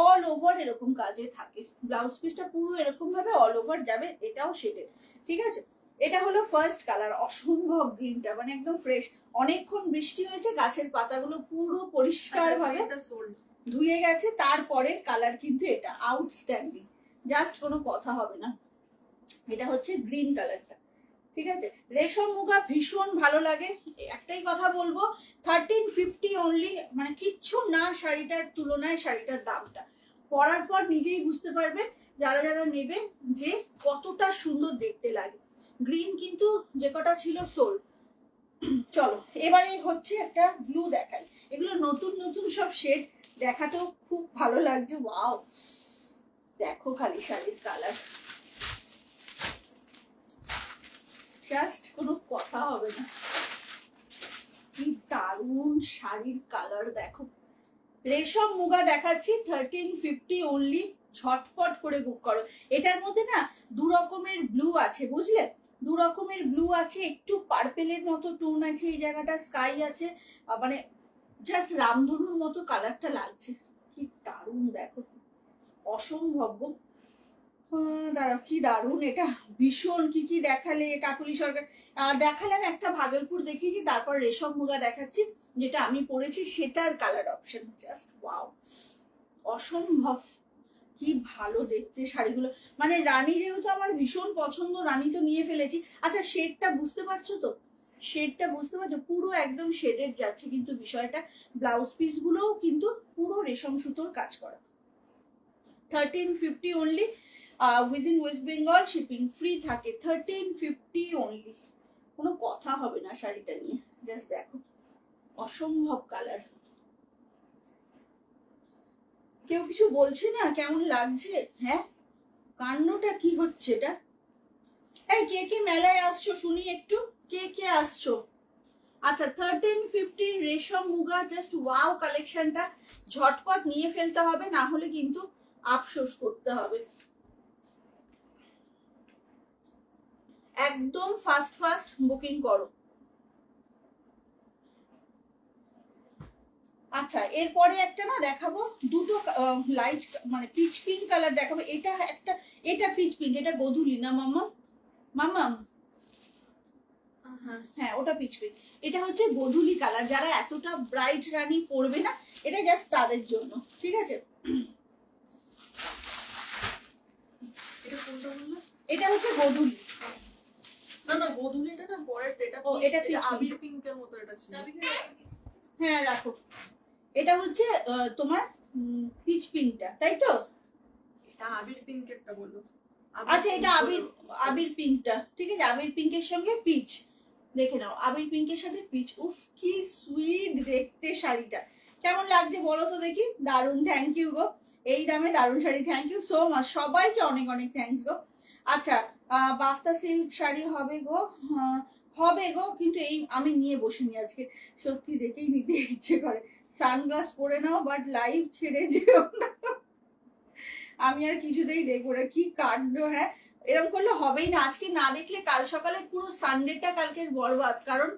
S1: অল ওভার এরকম কাজে থাকে, ব্লাউজ পিসটা পুরো এরকম ভাবে অল ওভার যাবে, এটাও শেডের, ঠিক আছে। এটা হলো ফার্স্ট কালার, অসম্ভব গ্রিনটা, মানে একদম ফ্রেশ, অনেকক্ষণ বৃষ্টি হয়েছে, গাছের পাতাগুলো পুরো পরিষ্কার ভাবে, ধুয়ে গেছে, তারপরের কালার কিন্তু এটা আউটস্ট্যান্ডিং, জাস্ট কোনো কথা হবে না। এটা হচ্ছে গ্রিন কালারটা, ঠিক আছে। রেশম মুগা ভীষণ ভালো লাগে। একটাই কথা বলবো, 1350 অনলি, মানে কিচ্ছু না শাড়িটার তুলনায় শাড়িটার দামটা। পরার পর নিজেই বুঝতে পারবে যারা যারা নেবে যে কতটা সুন্দর দেখতে লাগে। গ্রিন কিন্তু যে কটা ছিল সোল। চলো এবারে হচ্ছে একটা ব্লু দেখাই। এগুলো নতুন নতুন সব শেড, দেখাতেও খুব ভালো লাগছে। ওয়াও, দেখো খালি শাড়ির কালার, জাস্ট কোনো কথা হবে না। কি দারুণ শাড়ির কালার দেখো। রেশম মুগা দেখাচ্ছি 1350 অনলি, ঝটপট করে বুক করো। এটার মধ্যে না দু রকমের ব্লু আছে, বুঝলে, দু রকমের ব্লু আছে, একটু পার্পেলের মতো টোন আছে, এই জায়গাটা স্কাই আছে, মানে জাস্ট রামধনুর মতো কালারটা লাগছে। কি দারুণ দেখো, অসম্ভব। দাঁড়াও, কি দারুণ এটা, ভীষণ। কি কি দেখালে কাকুলি সরকার? দেখালাম একটা ভাগলপুর দেখিয়েছি, তারপর রেশম মুগা দেখাচ্ছি যেটা আমি পরেছি, সেটার কালার অপশন জাস্ট ওয়াও, অসম্ভব। কি ভালো দেখতে শাড়িগুলো, মানে রানী যেহেতু আমার ভীষণ পছন্দ, রানী তো নিয়ে ফেলেছি। আচ্ছা শেডটা বুঝতে পারছো তো? শেডটা বুঝতে পারছো? পুরো একদম শেডের যাচ্ছে কিন্তু বিষয়টা। ব্লাউজ পিস গুলোও কিন্তু পুরো রেশম সুতোর কাজ করা। 1350 only, within West Bengal shipping free থাকে। 1350 অনলি, কোনো কথা হবে না শাড়িটা নিয়ে। জাস্ট দেখো, অসম্ভব কালার। কেউ কিছু বলছে না কেমন লাগছে? হ্যাঁ, কান্নটা কি হচ্ছে এটা? এই কে কে মেলায় আসছো শুনি একটু, কে কে আসছো? আচ্ছা 1350 রেশম মুগা, জাস্ট ওয়াও কালেকশনটা, ঝটপট নিয়ে ফেলতে হবে, না হলে কিন্তু আফসোস করতে হবে। একদম ফাস্ট ফাস্ট বুকিং করো। আচ্ছা এরপরে একটা না দেখাবো, দুটো লাইট মানে পিচ পিঙ্ক কালার দেখাবো। এটা একটা, এটা পিচ পিঙ্ক, এটা গোধূলি না মামা? মামাম, হ্যাঁ ওটা পিচ পিঙ্ক। এটা হচ্ছে গোধূলি কালার, যারা এতটা ব্রাইট রানী পরবে না, এটা জাস্ট তাদের জন্য, ঠিক আছে।
S2: এটা কোনটা বললে?
S1: এটা হচ্ছে গোধূলি।
S2: না না, গোধূলিটা না পরের, এটা
S1: ও এটা
S2: আবির পিঙ্কের মতো এটা ছিল।
S1: হ্যাঁ রাখো। এটা হচ্ছে তোমার পিচ পিঙ্কটা, তাই তো?
S2: এটা আবির পিঙ্কেরটা বললো।
S1: আচ্ছা এটা আবির, আবির পিঙ্কটা, ঠিক আছে। আবির পিঙ্কের সঙ্গে পিচ, দেখে নাও, আবির পিঙ্কের সাথে পিচ। উফ কি সুইট দেখতে শাড়িটা, কেমন লাগছে বলো তো দেখি? দারুন, থ্যাংক ইউ গো, এই দামে দারুন sari, thank you so much, সবাইকে অনেক অনেক থ্যাংকস গো। আচ্ছা বাফতা সিল্ক শাড়ি হবে গো? হবে গো, কিন্তু এই আমি নিয়ে বসিনি আজকে, সত্যি দেখেই নিতে ইচ্ছে করে। সানগ্লাস পরে নাও, বাট লাইভ ছেড়ে যেও না। আমি আর কিছুতেই দেখবো না, কি কাণ্ড। হ্যাঁ এরকম করলে হবেই না, আজকে না দেখলে কাল সকালে পুরো সানডেটা কালকের বরবাদ। কারণ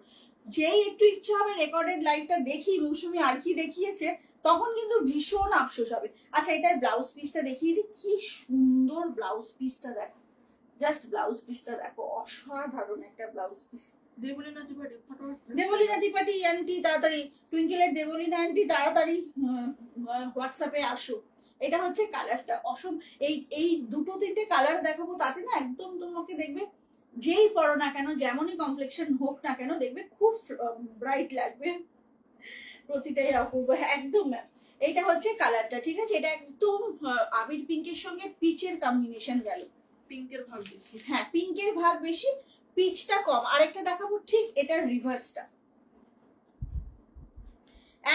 S1: যেই একটু ইচ্ছে হবে রেকর্ডেড লাইভটা দেখি মৌসুমি আর কি দেখিয়েছে, তখন কিন্তু ভীষণ আফসোস হবে। আচ্ছা এটার ব্লাউজ পিসটা দেখিয়ে দিই, কি সুন্দর ব্লাউজ পিসটা দেখো, জাস্ট ব্লাউজ পিসটা দেখো, অসাধারণ একটা ব্লাউজ পিস।
S2: দেবলীনা ত্রিপাঠী, ফটোফট
S1: দেবলীনা ত্রিপাঠী আন্টি তাড়াতাড়ি, টুইঙ্কেলের দেবলীনা আন্টি তাড়াতাড়ি হোয়াটসঅ্যাপে আসো। এটা হচ্ছে কালারটা অসম। এই এই দুটো তিনটে কালার দেখাবো, তাতে না একদম তোমাকে দেখবে যেই পরো না কেন, যেমনই কমপ্লেকশন হোক না কেন, দেখবে খুব ব্রাইট লাগবে, প্রতিটাই অপূর্ব একদম। এইটা হচ্ছে কালারটা, ঠিক আছে। এটা একদম আবির পিঙ্কের সঙ্গে পিচের কম্বিনেশন গেল।
S2: পিঙ্কের ভাগ বেশি,
S1: হ্যাঁ পিঙ্কের ভাগ বেশি, পিচটা কম। আরেকটা দেখাবো ঠিক এটার রিভার্সটা,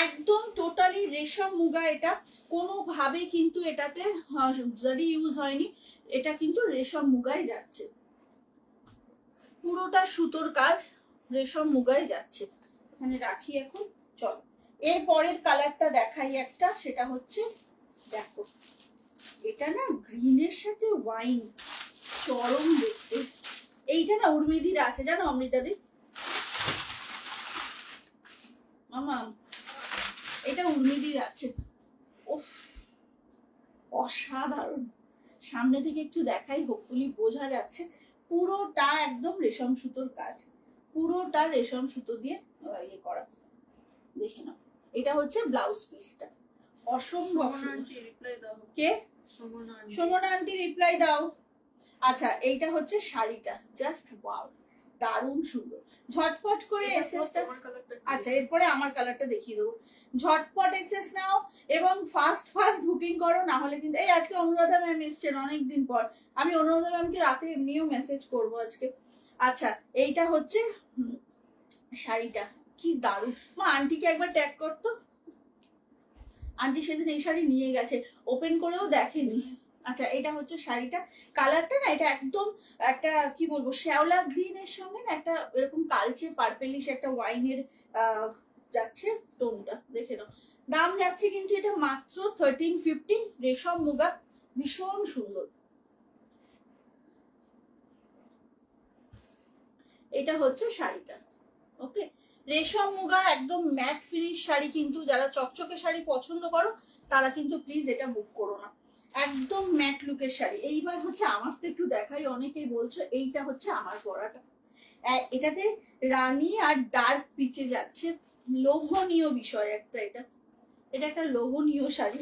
S1: একদম টোটালি রেশম মুগা। এটা কোনোভাবে কিন্তু এটাতে জারি ইউজ হয়নি, এটা কিন্তু রেশম মুগায় যাচ্ছে, পুরোটা সুতোর কাজ রেশম মুগায় যাচ্ছে। এখানে রাখি এখন, চল এর পরের কালারটা দেখাই একটা, সেটা হচ্ছে দেখো, এটা না গ্রিনের সাথে ওয়াইন, চরম দেখতে। এইটা না উর্মিদির আছে জানো, অমৃতাদি মামা, এটা উর্মিদির আছে। ওফ অসাধারণ, সামনে থেকে একটু দেখাই, হোপফুলি বোঝা যাচ্ছে। পুরোটা একদম রেশম সুতোর কাজ, পুরোটা রেশম সুতো দিয়ে ইয়ে করা, দেখে নাও। এটা হচ্ছে ব্লাউজ পিসটা, অসম্ভব
S2: সুমন
S1: সুন্দর।
S2: আন্টি রিপ্লাই দাও।
S1: কে?
S2: Suman aunty.
S1: Suman aunty reply দাও। আচ্ছা এইটা হচ্ছে শাড়িটা, জাস্ট ওয়াও, দারুণ সুন্দর। ঝটপট করে এসএসটা, আচ্ছা এরপরে আমার কালারটা দেখিয়ে দেবো। ঝটপট এসএস নাও এবং ফাস্ট ফাস্ট বুকিং করো, না হলে কিন্তু এই আজকে অনুরাধা ম্যাম এসছেন অনেকদিন পর, আমি অনুরাধা ম্যামকে রাতে এমনিও মেসেজ করবো আজকে। আচ্ছা এইটা হচ্ছে শাড়িটা, কি দারুণ। মা আন্টিকে একবার ট্যাগ করতো, আন্টি সেদিন এই শাড়ি নিয়ে গেছে, ওপেন করেও দেখেনি। আচ্ছা এটা হচ্ছে শাড়িটা, কালারটা না এটা একদম একটা কি বলবো শ্যাওলা গ্রিন এর সঙ্গে না একটা এরকম কালচে পার্পেলিশ একটা ওয়াইনের যাচ্ছে টোনটা, দেখে নাও। দাম যাচ্ছে কিন্তু এটা মাত্র 1350, রেশম মুগা, ভীষণ সুন্দর। এটা হচ্ছে শাড়িটা, ওকে। রেশম মুগা একদম ম্যাট ফিনিশ শাড়ি, কিন্তু যারা চকচকে শাড়ি পছন্দ করো তারা কিন্তু প্লিজ এটা বুক করো না, একদম ম্যাট লুকের শাড়ি। এইবার হচ্ছে আমারটা একটু দেখাই, অনেকেই বলছো এইটা হচ্ছে আমার পরাটা, এটাতে রানী আর ডার্ক পিচে যাচ্ছে, লোভনীয় বিষয় একটা, এটা এটা একটা লোভনীয় শাড়ি।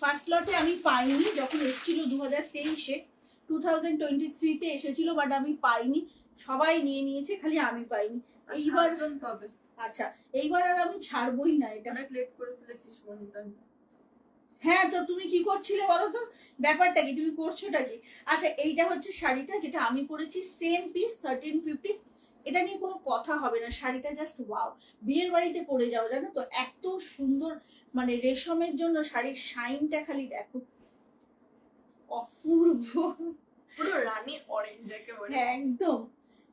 S1: ফার্স্ট লটে আমি পাইনি, যখন এসেছিল 2023-এ, 2023-তে এসেছিল, বাট আমি পাইনি, সবাই নিয়ে নিয়েছে, খালি আমি পাইনি। এইবার
S2: পাবে।
S1: আচ্ছা এইবার আর আমি ছাড়বই না, এটা
S2: অনেক লেট করে ফেলেছিস মনিতা।
S1: হ্যাঁ তো তুমি কি করছিলে বলো তো, ব্যাপারটা কি, তুমি করছোটা কি? আচ্ছা এইটা হচ্ছে শাড়িটা যেটা আমি পরেছি, সেম পিস 1350, এটা নিয়ে কোনো কথা হবে না, শাড়িটা জাস্ট ওয়াও, বিয়ের বাড়িতে পরে যাও জানো তো, এত সুন্দর, মানে রেশমের জন্য শাড়ির শাইনটা খালি দেখো, অপূর্ব,
S2: পুরো রানী অরেঞ্জ একেবারে
S1: একদম।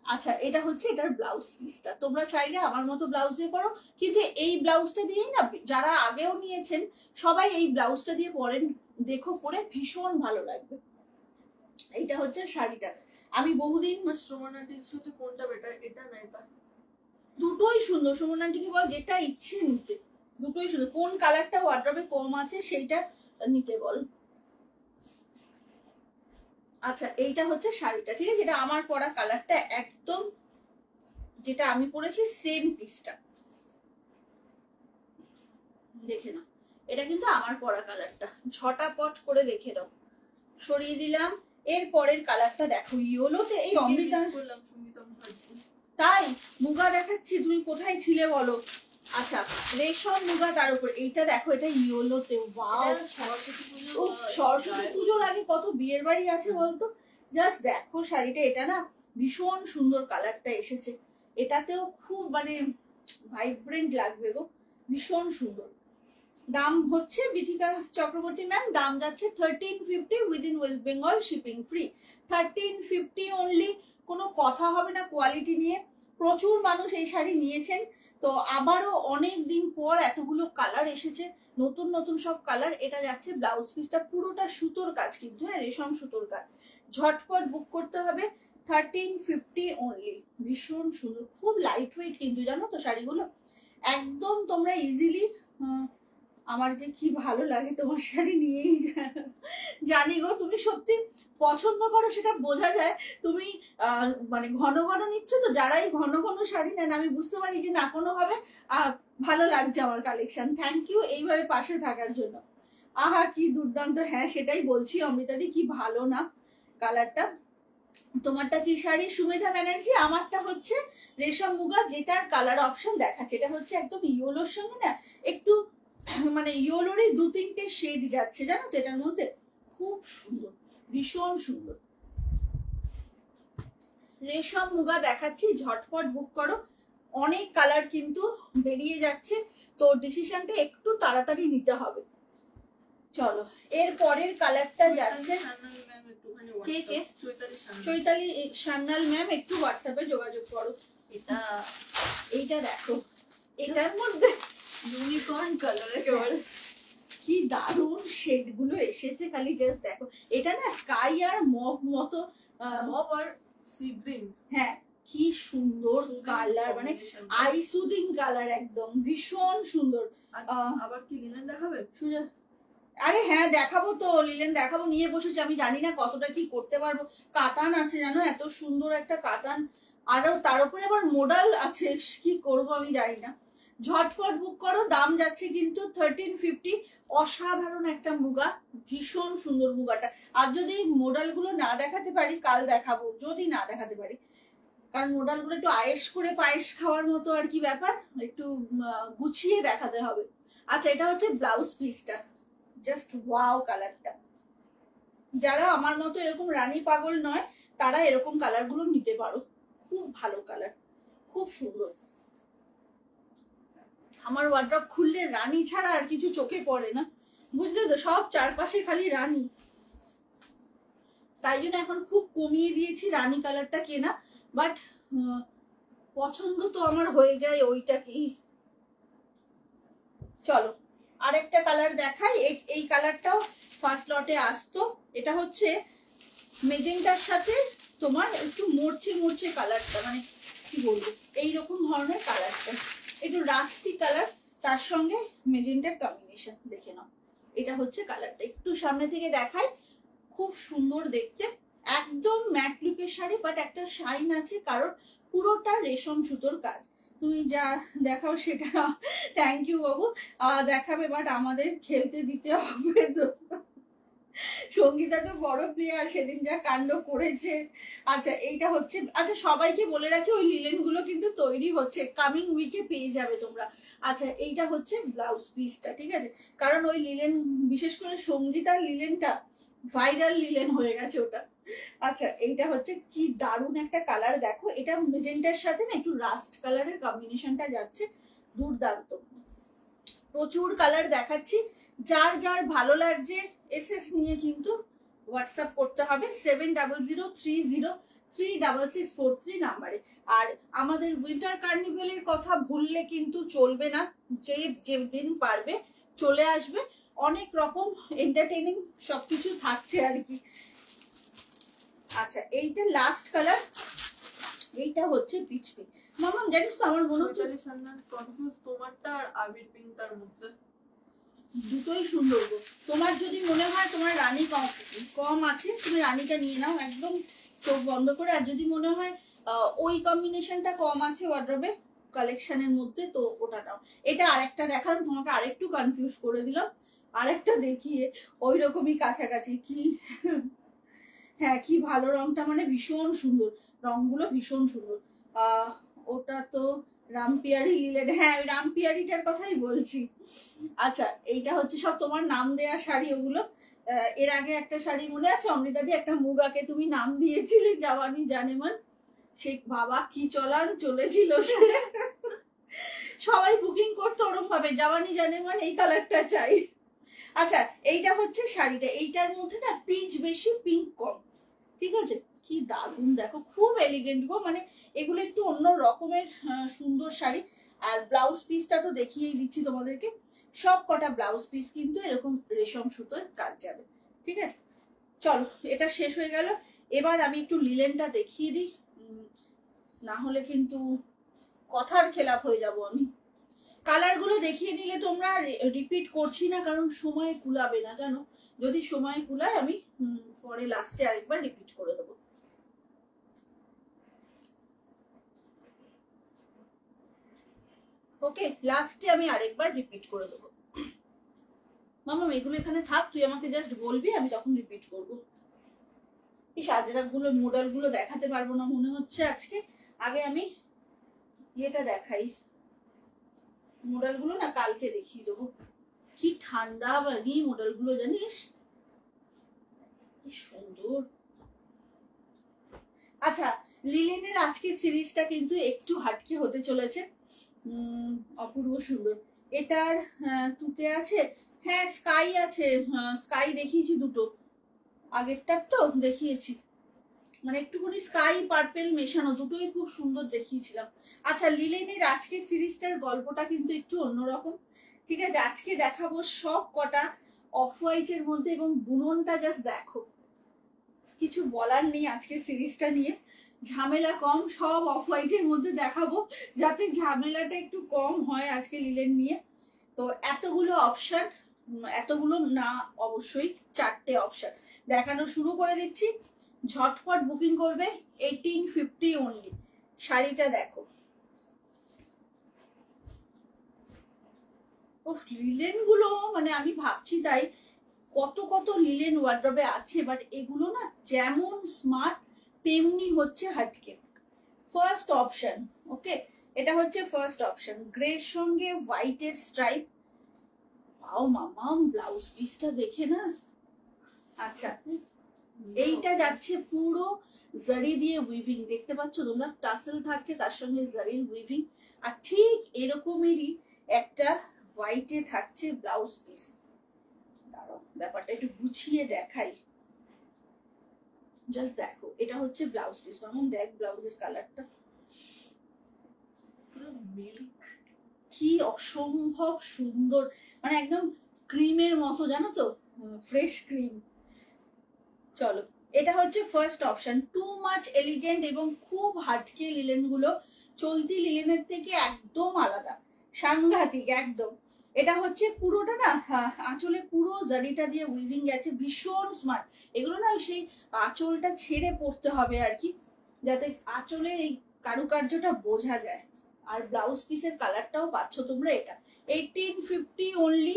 S1: আচ্ছা এটা হচ্ছে এটার ব্লাউজ পিসটা, তোমরা চাইলে আমার মতো ব্লাউজ দিয়ে পরো, কিন্তু এই ব্লাউজটা দিয়েই না যারা আগেও নিয়েছেন সবাই এই ব্লাউজটা দিয়ে পরেন, দেখো পরে ভীষণ ভালো লাগবে। এইটা হচ্ছে শাড়িটা, আমি বহুদিন।
S2: সুমন আন্টি শুধু কোনটা বেটার, এটা না এটা?
S1: দুটোই সুন্দর, সুমন আন্টিকে বল যেটা ইচ্ছে নিতে, দুটোই সুন্দর, কোন কালারটা ওয়ার্ড্রবে কম আছে সেইটা নিতে বল। আচ্ছা এইটা হচ্ছে শাড়িটা, ঠিক আছে, এটা আমার পরা কালারটা একদম, যেটা আমি পরেছি সেম পিসটা, দেখে নাও, এটা কিন্তু আমার পরা কালারটা, ঝটাপট করে দেখে নাও, সরিয়ে দিলাম। এর পরের কালারটা দেখো, ইয়েলোতে এই অমৃতা, তাই মুগা দেখাচ্ছি, তুমি কোথায় ছিলে বলো। আচ্ছা রেশম মুগা, তার উপর এইটা দেখো, এটা ইয়েলোতে, ওয়াও, সরস্বতী পুজোর আগে কত বিয়ের বাড়ি আছে বলতো, জাস্ট দেখো শাড়িটা, এটা না ভীষণ সুন্দর কালারটা এসেছে, এটাতেও খুব মানে ভাইব্রেন্ট লাগবে গো, ভীষণ সুন্দর। দাম হচ্ছে বিথিকা চক্রবর্তী ম্যাম, দাম যাচ্ছে 1350 within West Bengal, shipping free, 1350 only, কোনো কথা হবে না কোয়ালিটি নিয়ে, প্রচুর মানুষ এই শাড়ি নিয়েছেন, তো আবারও অনেক দিন পর এতগুলো কালার এসেছে, নতুন নতুন সব কালার। এটা যাচ্ছে ব্লাউজ পিসটা পুরোটা সুতোর কাজ, কিন্তু হ্যাঁ রেশম সুতোর কাজ, ঝটপট বুক করতে হবে, 1350 অনলি, ভীষণ সুন্দর, খুব লাইট ওয়েট কিন্তু জানো তো শাড়িগুলো, একদম তোমরা ইজিলি, আমার যে কি ভালো লাগে তোমার শাড়ি নিয়েই জানি গো, তুমি সত্যি পছন্দ করো সেটা বোঝা যায়, তুমি মানে ঘন ঘন নিচ্ছ তো, যারাই ঘন ঘন শাড়ি নেন আমি বুঝতে পারি যে না কোনো ভাবে ভালো লাগছে আমার কালেকশন, থ্যাংক ইউ এইভাবে পাশে থাকার জন্য। আহা কি দুর্দান্ত, হ্যাঁ সেটাই বলছি অমৃতাদি, কি ভালো না কালারটা। তোমারটা কি শাড়ি সুমেধা ব্যানার্জি? আমারটা হচ্ছে রেশম মুগা, যেটার কালার অপশন দেখাচ্ছে, এটা হচ্ছে একদম ইয়েলোর সঙ্গে না একটু মানে ইয়েলোরই 2-3টে শেড যাচ্ছে জানো তো এটার মধ্যে, খুব সুন্দর, ভীষণ সুন্দর। রেশম মুগা দেখাচ্ছি, ঝটপট বুক করো, অনেক কালার কিন্তু বেরিয়ে যাচ্ছে, তো ডিসিশনটা একটু তাড়াতাড়ি নিতে হবে। চলো এর পরের কালারটা যাচ্ছে, কে কে? চৈতালি সান্যাল ম্যাম, একটু হোয়াটসঅ্যাপে যোগাযোগ করো। এটা এইটা দেখো, এটার মধ্যে ইউনিকর্ন কালার, একেবারে কি দারুণ শেড গুলো এসেছে, খালি জাস্ট দেখো, এটা না স্কাই আর মভ মতো,
S2: মভ আর সি গ্রিন,
S1: হ্যাঁ কি সুন্দর কালার, মানে আই সুদিং কালার, একদম ভীষণ সুন্দর।
S2: আবার কি লিনেন দেখাবে?
S1: আরে হ্যাঁ দেখাবো তো, লিলেন দেখাবো, নিয়ে বসেছি, আমি জানি না কতটা কি করতে পারবো, কাতান আছে জানো, এত সুন্দর একটা কাতান, আর তার উপরে আবার মোডাল আছে, কি করব আমি জানি না, ঝটপট বুক করো, দাম যাচ্ছে কিন্তু 1350। অসাধারণ একটা মুগা, ভীষণ সুন্দর মুগাটা। আর যদি মডেলগুলো না দেখাতে পারি কাল দেখাবো, যদি না দেখাতে পারি, কারণ মডেলগুলো একটু আয়েস করে পায়েস খাওয়ার মতো আর কি ব্যাপার, একটু গুছিয়ে দেখাতে হবে। আচ্ছা, এটা হচ্ছে ব্লাউজ পিসটা, জাস্ট ওয়াও কালারটা। যারা আমার মতো এরকম রানী পাগল নয় তারা এরকম কালার গুলো নিতে পারো, খুব ভালো কালার, খুব সুন্দর। আমার ওয়ার্ড্রপ খুললে রানী ছাড়া আর কিছু চোখে পড়ে না, বুঝলে তো, সব চারপাশে খালি রানী। তাই জন্য এখন খুব কমিয়ে দিয়েছি রানী কালারটা কেনা, বাট পছন্দ তো আমার হয়ে যায় ওইটাকেই। চলো আরেকটা কালার দেখাই। এই কালারটাও ফার্স্ট লটে আসতো। এটা হচ্ছে মেজেন্টার সাথে তোমার একটু মরচে মরচে কালারটা, মানে কি বলবো, এইরকম ধরনের কালারটা, একটু রাস্টি কালার, তার সঙ্গে মেজেন্টার কম্বিনেশন। দেখে নাও, এটা হচ্ছে কালারটা, একটু সামনে থেকে দেখাই, খুব সুন্দর দেখতে, একদম ম্যাট লুকের শাড়ি, বাট একটা শাইন আছে কারণ পুরোটা রেশম সুতোর কাজ। তুমি যা দেখাও সেটা থ্যাংক ইউ বাবু, দেখাবে, বাট আমাদের খেলতে দিতে হবে তো। সঙ্গীতা তো বড় প্লেয়ার, সেদিন যা কাণ্ড করেছে। আচ্ছা, এইটা হচ্ছে, আচ্ছা সবাইকে বলে রাখি ওই লিলেন গুলো কিন্তু তৈরি হচ্ছে, কামিং উইকে পেয়ে যাবে তোমরা। আচ্ছা, এইটা হচ্ছে ব্লাউজ পিসটা, ঠিক আছে, কারণ ওই লিলেন, বিশেষ করে সঙ্গীতার লিলেনটা ভাইরাল লিলেন হয়ে গেছে ওটা। আচ্ছা, এইটা হচ্ছে কি দারুণ একটা কালার, দেখো এটা মেজেন্টার সাথে না একটু রাস্ট কালারের কম্বিনেশনটা যাচ্ছে, দুর্দান্ত। প্রচুর কালার দেখাচ্ছি, যার যার ভালো লাগছে এসএস নিয়ে কিন্তু হোয়াটসঅ্যাপ করতে হবে 7003036643 নাম্বারে। আর আমাদের উইন্টার কার্নিভেলের কথা ভুললে কিন্তু চলবে না, যেদিন পারবে চলে আসবে, অনেক রকম এন্টারটেইনিং সবকিছু থাকছে আর কি। আচ্ছা, এইটা লাস্ট কালার, এইটা হচ্ছে পিচ পিঙ্ক। মামা জানিস তো আমার মনে হচ্ছে
S2: কনফিউজ তোমারটা আর আবির পিঙ্কটার মধ্যে,
S1: দুটোই সুন্দর গো। তোমার যদি মনে হয় তোমার রানী কম আছে, তুমি রানীটা নিয়ে নাও একদম চোখ বন্ধ করে, আর যদি মনে হয় ওই কম্বিনেশনটা কম আছে ওয়ার্ড্রবে কালেকশনের মধ্যে, তো ওটা নাও। এটা আরেকটা দেখালাম তোমাকে, আরেকটু কনফিউজ করে দিলাম, আরেকটা দেখিয়ে ওই রকমই কাছাকাছি। কি হ্যাঁ, কি ভালো রংটা, মানে ভীষণ সুন্দর, রংগুলো ভীষণ সুন্দর। ওটা তো রামপিয়ারি লিলেন, হ্যাঁ ওই রামপিয়ারিটার কথাই বলছি। আচ্ছা, এইটা হচ্ছে সব তোমার নাম দেয়া শাড়ি, ওগুলো এর আগে একটা শাড়ি মনে আছে অমৃতাদি, একটা মুগাকে তুমি নাম দিয়েছিলে জাওয়ানি জানেমান, সে বাবা কি চলান চলেছিল সে, সবাই বুকিং করতো ওরম ভাবে, জাওয়ানি জানেমান এই কালারটা চাই। আচ্ছা, এইটা হচ্ছে শাড়িটা, এইটার মধ্যে না পিচ বেশি পিঙ্ক কম, ঠিক আছে, কি দারুণ দেখো, খুব এলিগেন্ট গো, মানে এগুলো একটু অন্য রকমের সুন্দর শাড়ি। আর ব্লাউজ পিসটা তো দেখিয়েই দিচ্ছি তোমাদেরকে, সব কটা ব্লাউজ পিস কিন্তু এরকম রেশম সুতোর কাজ যাবে, ঠিক আছে। চলো, এটা শেষ হয়ে গেল, এবার আমি একটু লিলেনটা দেখিয়ে দিই, না হলে কিন্তু কথার খেলাপ হয়ে যাব আমি। কালার গুলো দেখিয়ে নিলে তোমরা রিপিট করছি না, কারণ সময় কুলাবে না, জানো, যদি সময় কুলায় আমি পরে লাস্টে আরেকবার রিপিট করে দেবো। ওকে, লাস্টে আমি আরেকবার রিপিট করে দেবো। মামা এগুলো এখানে থাক, তুই আমাকে জাস্ট বলবি, আমি তখন রিপিট করবো। এই সাজরাক গুলো মডেল গুলো দেখাতে পারবো না মনে হচ্ছে আজকে, আগে আমি ইয়েটা দেখাই, মডেল গুলো না কালকে দেখিয়ে দেবো। কি ঠান্ডা বাড়ি মডেল গুলো, জানিস কি সুন্দর। আচ্ছা, লিলেনের আজকে সিরিজটা কিন্তু একটু হাটকে হতে চলেছে, অপূর্ব সুন্দর। এটার তুতে আছে, হ্যাঁ স্কাই আছে, স্কাই দেখিয়েছি দুটো, আগেরটার তো দেখিয়েছি, মানে একটুখানি স্কাই পার্পেল মেশানো, দুটোই খুব সুন্দর দেখিয়েছিলাম। আচ্ছা, লিলেনের আজকে সিরিজটার গল্পটা কিন্তু একটু অন্যরকম, ঠিক আছে, আজকে দেখাবো সব কটা অফ হোয়াইটের মধ্যে, এবং বুননটা জাস্ট দেখো, কিছু বলার নেই আজকে সিরিজটা নিয়ে, ঝামেলা কম, সব অফ হোয়াইটের মধ্যে দেখাবো যাতে ঝামেলাটা একটু কম হয় আজকে লিলেন নিয়ে। তো এতগুলো অপশন, এতগুলো না, অবশ্যই 4টে অপশন দেখানো শুরু করে দিচ্ছি, ঝটপট বুকিং করবে, 1850 অনলি। শাড়িটা দেখো, ও লিলেন গুলো মানে আমি ভাবছি তাই কত কত লিলেন ওয়ার্ড্রবে আছে, বাট এগুলো না যেমন স্মার্ট তেমনি হচ্ছে হাটকে। ফার্স্ট অপশন, ওকে, এটা হচ্ছে ফার্স্ট অপশন, গ্রের সঙ্গে হোয়াইটের স্ট্রাইপ। পাও মামাম ব্লাউজ পিসটা দেখে না। আচ্ছা, এইটা যাচ্ছে পুরো জারি দিয়ে উইভিং, দেখতে পাচ্ছ তোমরা, টাসেল থাকছে তার সঙ্গে জারির উইভিং, আর ঠিক এরকমেরই একটা হোয়াইটে থাকছে ব্লাউজ পিস। দাঁড়াও ব্যাপারটা একটু গুছিয়ে দেখাই, জাস্ট দেখো, এটা হচ্ছে ব্লাউজ পিস। মামুন দেখ ব্লাউজের কালারটা কি অসম্ভব সুন্দর, মানে একদম ক্রিমের মতো, জানো তো, ফ্রেশ ক্রিম। চলো, এটা হচ্ছে first option, too much elegant এবং খুব হাটকে লিলেন গুলো চলতি লিলেনের থেকে একদম আলাদা, সাংঘাতিক একদম। এটা হচ্ছে পুরোটা না আঁচলে পুরো জারিটা দিয়ে উইভিং গেছে, ভীষণ স্মার্ট। এগুলো না সেই আঁচলটা ছেড়ে পড়তে হবে আর কি, যাতে আঁচলের এই কারুকার্যটা বোঝা যায়। আর ব্লাউজ পিসের কালারটাও পাচ্ছ তোমরা, এটা 1850 অনলি,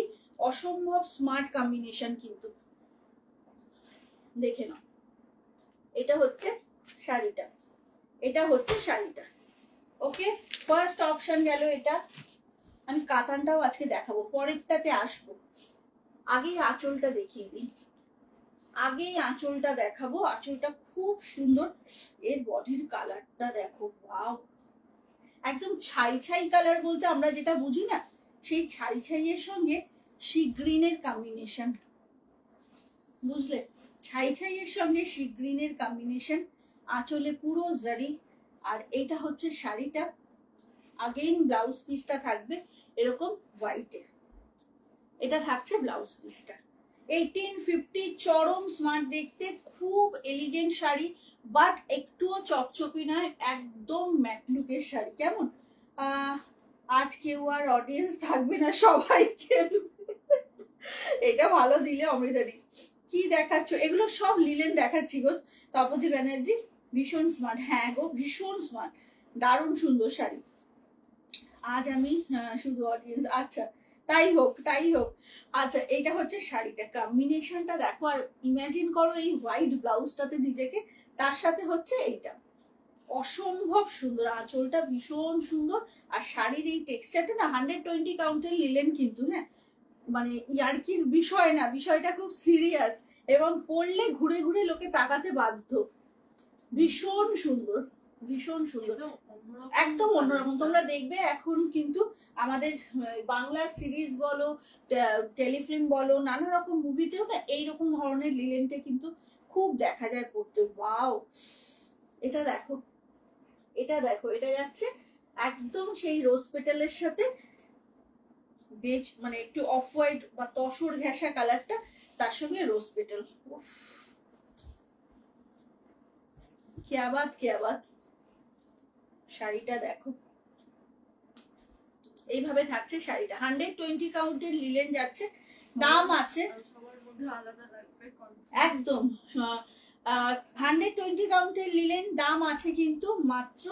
S1: অসম্ভব স্মার্ট কম্বিনেশন কিন্তু, দেখে নাও। এটা হচ্ছে শাড়িটা, এটা হচ্ছে শাড়িটা, ওকে। ফার্স্ট অপশন গেল এটা। আমি কাতানটাও আজকে দেখাবো, পরেরটাতে আসবো, আগেই আঁচলটা দেখিয়ে দিই, আগেই আঁচলটা দেখাবো। আঁচলটা খুব সুন্দর, এর বডির কালারটা দেখো, ওয়াও, একদম ছাই ছাই কালার বলতে আমরা যেটা বুঝি না, সেই ছাই ছাইয়ের সঙ্গে সি গ্রিনের কম্বিনেশন, বুঝলে, ছাই ছাইয়ের সঙ্গে সি গ্রিনের কম্বিনেশন, আঁচলে পুরো জারি। আর এইটা হচ্ছে শাড়িটা, আগেইন ব্লাউজ পিসটা থাকবে এরকম হোয়াইটে, এটা থাকছে ব্লাউজ পিসটা। 1850, চরম স্মার্ট দেখতে, খুব এলিগেন্ট শাড়ি, বাট একটুও চকচকি নয়, একদম ম্যাট লুকের শাড়ি। কেমন আজ কেউ আর অডিয়েন্স থাকবে না, সবাই খেলবে। এটা ভালো দিলে অমৃতাদি। কি দেখাচ্ছ, এগুলো সব লিলেন দেখাচ্ছি গো তপতি ব্যানার্জি, ভীষণ স্মার্ট। হ্যাঁ গো ভীষণ স্মার্ট, দারুণ সুন্দর শাড়ি। আজ আমি শুধু অডিয়েন্স, আচ্ছা তাই হোক তাই হোক। আচ্ছা, এইটা হচ্ছে শাড়িটা, কম্বিনেশনটা দেখো, আর ইমাজিন করো এই হোয়াইট ব্লাউজটাতে নিজেকে, তার সাথে হচ্ছে এইটা, অসম্ভব সুন্দর। আঁচলটা ভীষণ সুন্দর, আর শাড়ির এই টেক্সচারটা না 120 কাউন্টের লিলেন কিন্তু, হ্যাঁ, মানে ইয়ার্কির বিষয় না, বিষয়টা খুব সিরিয়াস, এবং পরলে ঘুরে ঘুরে লোকে তাকাতে বাধ্য। ভীষণ সুন্দর, ভীষণ সুন্দর, একদম অন্যরকম। তোমরা দেখবে এখন কিন্তু আমাদের বাংলা সিরিজ বলো, টেলিফিল্ম বলো, নানা রকম মুভিতেও না এইরকম ধরনের লিলেনটা কিন্তু খুব দেখা যায় পড়তে। ওয়াও, এটা দেখো, এটা দেখো, এটা যাচ্ছে একদম সেই রোজ পেটালের সাথে বেজ, মানে একটু অফ হোয়াইট বা তসর ঘেঁষা কালারটা, তার সঙ্গে রোজ পেটাল। क्या बात क्या बात। শাড়িটা দেখো, এইভাবে থাকছে শাড়িটা, 120 কাউন্টের লিলেন যাচ্ছে, দাম আছে একদম 120 কাউন্টের লিলেন, দাম আছে কিন্তু মাত্র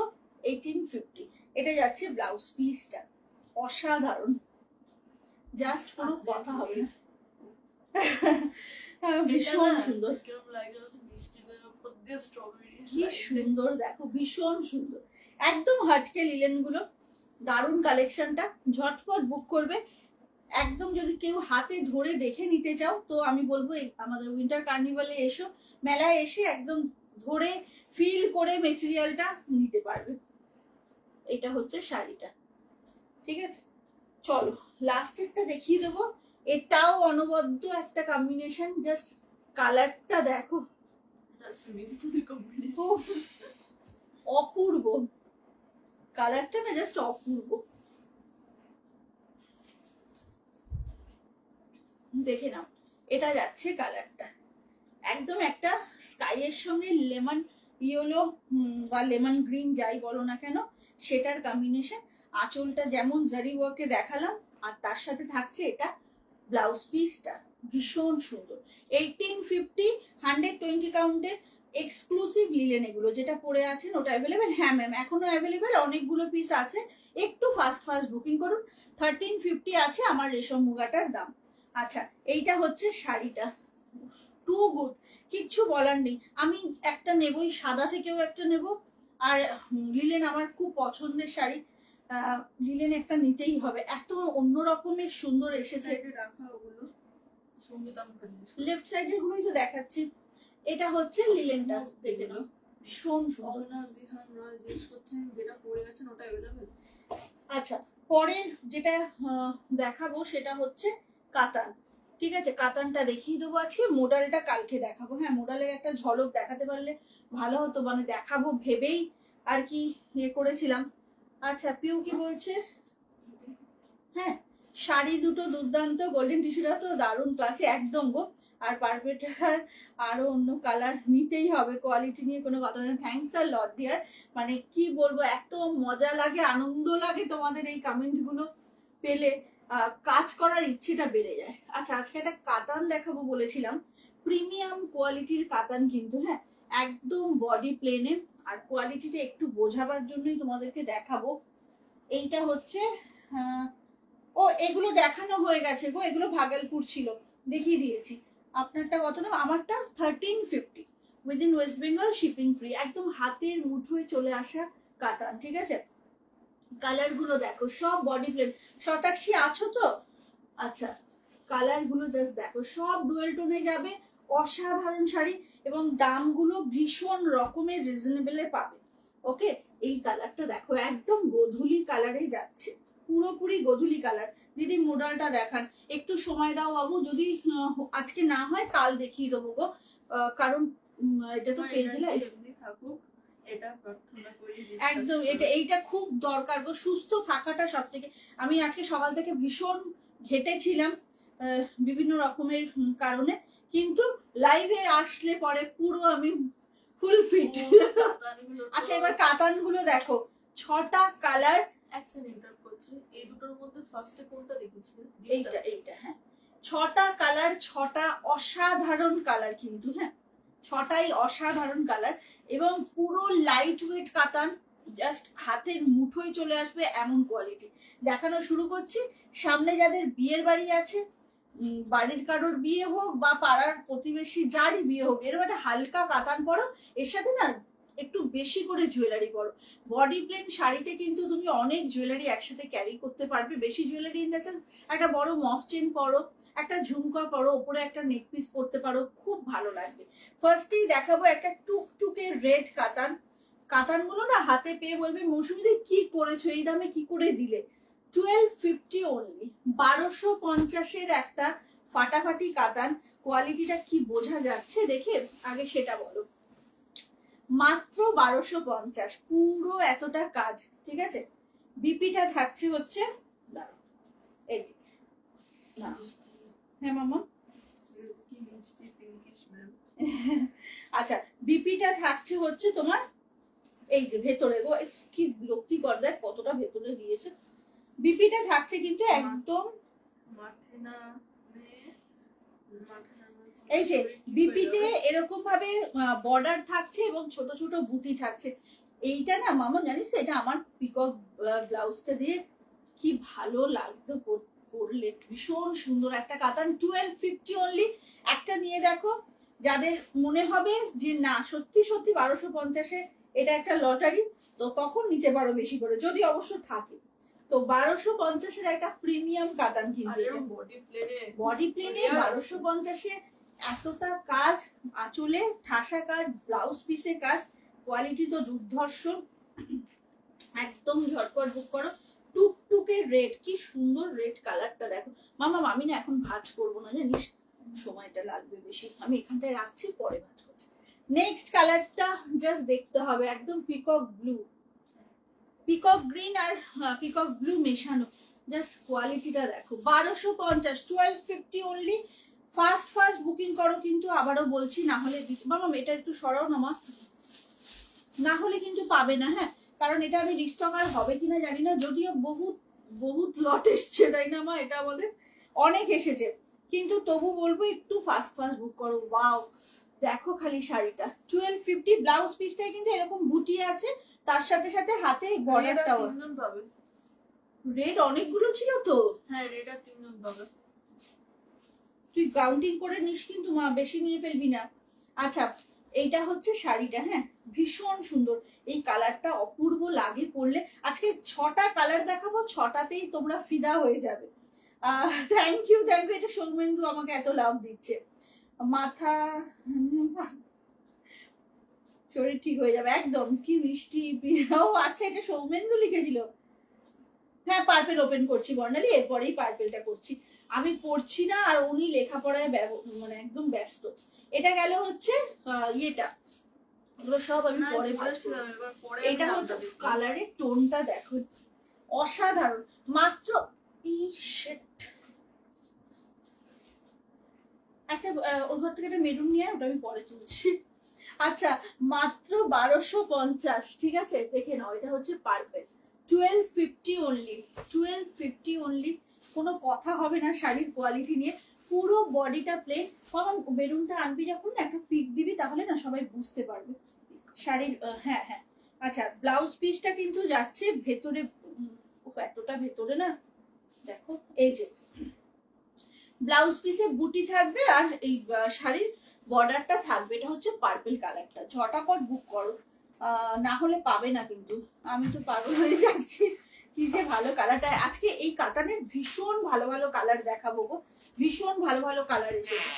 S1: 1850। এটা যাচ্ছে ব্লাউজ পিসটা, অসাধারণ, জাস্ট কোনো কথা হবে না। ভীষণ সুন্দর, কি সুন্দর দেখো, ভীষণ সুন্দর, একদম হাটকে লিলেন গুলো, দারুণ কালেকশনটা, ঝটপট বুক করবে একদম। যদি কেউ হাতে ধরে দেখে নিতে চাও তো আমি বলবো আমাদের উইন্টার কার্নিভালে এসো, মেলায় এসে একদম ধরে ফিল করে মেটেরিয়ালটা নিতে পারবে। এটা হচ্ছে শাড়িটা, ঠিক আছে। চলো লাস্টেরটা দেখিয়ে দেবো, এটাও অনবদ্য একটা কম্বিনেশন, জাস্ট কালারটা দেখো, অপূর্ব কালারটা না, জাস্ট অপূর্ব, দেখে নাও। এটা যাচ্ছে কালারটা একদম একটা স্কাইয়ের সঙ্গে লেমন ইয়েলো বা লেমন গ্রিন যাই বলো না কেন, সেটার কম্বিনেশন। আঁচলটা যেমন জারি ওয়ার্কে দেখালাম, আর তার সাথে থাকছে এটা ব্লাউজ পিসটা, ভীষণ সুন্দর। 1850, 120 কাউন্টের, এক্সক্লুসিভ লিলেন এগুলো, যেটা পরে আছেন ওটা অ্যাভেলেবেল। হ্যাঁ ম্যাম এখনো অ্যাভেলেবেল, অনেকগুলো পিস আছে, একটু ফাস্ট ফাস্ট বুকিং করুন। 1350 আছে আমার রেশম মুগাটার দাম। আচ্ছা এইটা হচ্ছে শাড়িটা, টু গুড, কিচ্ছু বলার নেই। আমি একটা নেবই, সাদা থেকেও একটা নেব। আর লিলেন আমার খুব পছন্দের শাড়ি, লিলেন একটা নিতেই হবে, এত অন্য রকমের সুন্দর এসেছে।
S2: রাখা ওগুলো
S1: লেফট সাইডের গুলোই তো দেখাচ্ছি। এটা হচ্ছে লিলেনটা, দেখে নাও ভীষণ সুন্দর।
S2: যেটা পরে গেছেন ওটা অ্যাভেলেবেল।
S1: আচ্ছা পরের যেটা দেখাবো সেটা হচ্ছে কাতান। ঠিক আছে, কাতানটা দেখিয়ে দেবো আজকে, মোডালটা কালকে দেখাবো। হ্যাঁ মোডালের একটা ঝলক দেখাতে পারলে ভালো হতো, মানে দেখাবো ভেবেই আর কি ইয়ে করেছিলাম। আচ্ছা পিউ কি বলছে? হ্যাঁ শাড়ি দুটো দুর্দান্ত, গোল্ডেন টিস্যুটা তো দারুণ ক্লাসে একদম গো। আর পারপেটার আরো অন্য কালার নিতেই হবে, কোয়ালিটি নিয়ে কোনো কথা নেই। থ্যাংকস আর লট ডিয়ার, মানে কি বলবো, এত মজা লাগে, আনন্দ লাগে তোমাদের এই কমেন্ট গুলো পেলে, কাজ করার ইচ্ছেটা বেড়ে যায়। আচ্ছা আজকে একটা কাতান দেখাবো বলেছিলাম, প্রিমিয়াম কোয়ালিটির কাতান কিন্তু, হ্যাঁ একদম বডি প্লেনে, আর কোয়ালিটিটা একটু বোঝাবার জন্যই তোমাদেরকে দেখাবো। এইটা হচ্ছে ও এগুলো দেখানো হয়ে গেছে গো, এগুলো ভাগলপুর ছিল, দেখিয়ে দিয়েছি। আপনারটা কত দাম? আমারটা 1350 within West Bengal, shipping free, একদম হাতের মুঠোয় চলে আসা কাতান। ঠিক আছে, কালার গুলো দেখো সব বডি প্লেন। শতাক্ষী আছো তো? আচ্ছা কালার গুলো জাস্ট দেখো, সব ডুয়েল টোনে যাবে, অসাধারণ শাড়ি, এবং দামগুলো ভীষণ রকমের রিজনেবলে পাবে। ওকে এই কালারটা দেখো, একদম গোধূলি কালারে যাচ্ছে, পুরোপুরি গোধূলি কালার। দিদি মোডালটা দেখান, একটু সময় দাও বাবু, যদি আজকে না হয় কাল দেখিয়ে দেবো গো, কারণ এটা তো পেজ লাইভ। একদম এইটা খুব দরকার গো, সুস্থ থাকাটা সব থেকে। আমি আজকে সকাল থেকে ভীষণ ঘেটেছিলাম বিভিন্ন রকমের কারণে, কিন্তু লাইভে আসলে পরে পুরো আমি ফুল ফিট। আচ্ছা এবার কাতান গুলো দেখো, 6টা কালার।
S2: এই দুটোর মধ্যে ফার্স্টে কোনটা দেখেছিলে?
S1: এইটা হ্যাঁ, 6টা কালার, 6টা অসাধারণ কালার কিন্তু, হ্যাঁ 6টাই অসাধারণ কালার, এবং পুরো লাইট ওয়েট কাতান, জাস্ট হাতের মুঠোয় চলে আসবে এমন কোয়ালিটি। দেখানো শুরু করছি। সামনে যাদের বিয়ের বাড়ি আছে, বাড়ির কারোর বিয়ে হোক বা পাড়ার প্রতিবেশী যারই বিয়ে হোক, এরকম একটা হালকা কাতান পরো, এর সাথে না একটু বেশি করে জুয়েলারি পরো। বডি প্লেন শাড়িতে কিন্তু তুমি অনেক জুয়েলারি একসাথে ক্যারি করতে পারবে, বেশি জুয়েলারি ইন দ্য সেন্স একটা বড় মফ চেন পরো, একটা ঝুমকা পরো, ওপরে একটা নেক পিস পরতে পারো, খুব ভালো লাগবে। ফার্স্টেই দেখাবো একটা টুকটুকে রেড কাতান। কাতানগুলো না হাতে পেয়ে বলবে মৌসুমী কি করেছো, এই দামে কি করে দিলে? 1250 অনলি, 1250-এর একটা ফাটাফাটি কাতান। কোয়ালিটিটা কি বোঝা যাচ্ছে দেখে আগে সেটা বলো। মাত্র 1250, পুরো এতটা কাজ। ঠিক আছে, বিপিটা থাকছে হচ্ছে, এই না হ্যাঁ মামা আচ্ছা বিপিটা থাকছে হচ্ছে তোমার এই যে ভেতরে গো, কি বিরক্তিকর, দেখ কতটা ভেতরে দিয়েছে। বিপিটা থাকছে কিন্তু একদম এই যে বিপিতে এরকম ভাবে বর্ডার থাকছে এবং ছোট ছোট বুটি থাকছে। এইটা না মামা জানিস তো, এটা আমার পিকক ব্লাউজটা দিয়ে কি ভালো লাগতো পরলে, ভীষণ সুন্দর একটা কাতান। 1250 অনলি, একটা নিয়ে দেখো। যাদের মনে হবে যে না সত্যি সত্যি 1250-এ এটা একটা লটারি, তো তখন নিতে পারো বেশি করে, যদি অবশ্য থাকে। তো 1250-এর একটা প্রিমিয়াম কাতান কিনবে, বডি প্লেনে 1250-এ এতটা কাজ, আঁচলে ঠাসা কাজ, ব্লাউজ পিসে কাজ, কোয়ালিটি তো দুর্ধর্ষ, একদম ঝটপট বুক করো। টুকটুকে রেড, কি সুন্দর রেড কালারটা দেখো। মামা আমি না এখন ভাঁজ করবো না জানিস, সময়টা লাগবে বেশি, আমি এখানটায় রাখছি, পরে ভাঁজ করছি। নেক্সট কালারটা জাস্ট দেখতে হবে, একদম পিকক ব্লু, পিকক গ্রিন আর পিকক ব্লু মেশানো, জাস্ট কোয়ালিটিটা দেখো। 1250, 1250 অনলি। ফাস্ট ফাস্ট বুকিং করো কিন্তু, আবারও বলছি, না হলে মামা এটা একটু সরাও না মা, না হলে কিন্তু পাবে না। হ্যাঁ কারণ এটা আমি রিস্টক আর হবে কিনা জানি না, যদিও বহুত বহুত লট এসছে তাই না মা, এটা আমাদের অনেক এসেছে, কিন্তু তবু বলবো একটু ফাস্ট ফাস্ট বুক করো। ওয়াও দেখো খালি শাড়িটা 1250 ব্লাউজ পিসটাই কিন্তু এরকম বুটি আছে, তার সাথে সাথে হাতে বর্ডারটাও।
S2: তিনজন পাবে,
S1: রেড অনেকগুলো ছিল তো।
S2: হ্যাঁ রেড আর তিনজন পাবে।
S1: তুই কাউন্টিং করে নিস কিন্তু মা, বেশি নিয়ে ফেলবি না। আচ্ছা এইটা হচ্ছে শাড়িটা, হ্যাঁ ভীষণ সুন্দর, এই কালারটা অপূর্ব লাগে পরলে। আজকে 6টা কালার দেখাবো, 6টাতেই তোমরা ফিদা হয়ে যাবে। থ্যাংক ইউ থ্যাংক ইউ, এটা সৌমেন্দু আমাকে এত লাভ দিচ্ছে। মাথা শরীর ঠিক হয়ে যাবে একদম, কি মিষ্টি। ও আচ্ছা এটা সৌমেন্দু লিখেছিল। হ্যাঁ পার্পেল ওপেন করছি বর্ণালী, এরপরেই পার্পেলটা করছি। আমি পড়ছি না আর উনি লেখাপড়ায় মানে একদম ব্যস্ত। এটা গেল হচ্ছে ইয়েটা, এগুলো সব আমি পরে
S2: বলেছিলাম এবার পরে।
S1: এটা হচ্ছে কালারের টোনটা দেখো অসাধারণ, মাত্র একটা ওই ঘর থেকে একটা মেরুন নিয়ে ওটা আমি পরে তুলছি। আচ্ছা মাত্র 1250, ঠিক আছে দেখে নাও। এটা হচ্ছে পার্পেল, 1250 অনলি, 1250 অনলি। কোনো কথা হবে না শাড়ির কোয়ালিটি নিয়ে। পুরো বডিটা প্লেন, কারণ বেলুনটা আনবি যখন না একটা পিক দিবি, তাহলে না সবাই বুঝতে পারবে শাড়ির। হ্যাঁ হ্যাঁ আচ্ছা ব্লাউজ পিসটা কিন্তু যাচ্ছে ভেতরে, এতটা ভেতরে না, দেখো এই যে ব্লাউজ পিসে বুটি থাকবে আর এই শাড়ির বর্ডারটা থাকবে। এটা হচ্ছে পার্পল কালারটা, ঝটাপট বুক করো, না হলে পাবে না কিন্তু। আমি তো পাগল হয়ে যাচ্ছি, কি যে ভালো কালারটা। আজকে এই কাতানের ভীষণ ভালো ভালো কালার দেখাবো গো, ভীষণ ভালো ভালো কালার এসেছে।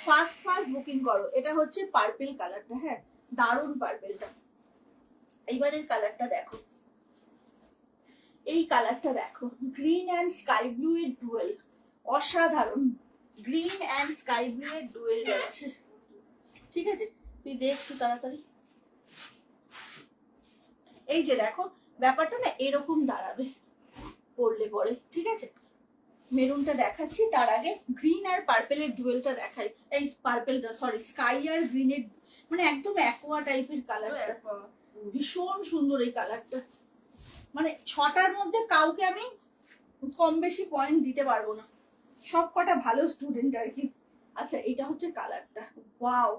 S1: ফার্স্ট বুকিং করো। এটা হচ্ছে পার্পল কালারটা, হ্যাঁ দারুণ পার্পলটা। এইবারের কালারটা দেখো, এই কালারটা দেখো, গ্রিন অ্যান্ড স্কাই ব্লু এর ডুয়েল, অসাধারণ। গ্রিন অ্যান্ড স্কাই ব্লু এর ডুয়েল যাচ্ছে, ঠিক আছে তুই দেখ একটু তাড়াতাড়ি। এই যে দেখো ব্যাপারটা না এরকম দাঁড়াবে পরলে পরে, ঠিক আছে। মেরুনটা দেখাচ্ছি, তার আগে গ্রিন আর পার্পেলের ডুয়েলটা দেখাই। এই পার্পেলটা সরি স্কাই আর গ্রিনের মানে একদম অ্যাকোয়া টাইপের কালারটা, ভীষণ সুন্দর এই কালারটা। মানে 6টার মধ্যে কাউকে আমি কম বেশি পয়েন্ট দিতে পারবো না, সব কটা ভালো স্টুডেন্ট আর কি। আচ্ছা এটা হচ্ছে কালারটা, ওয়াও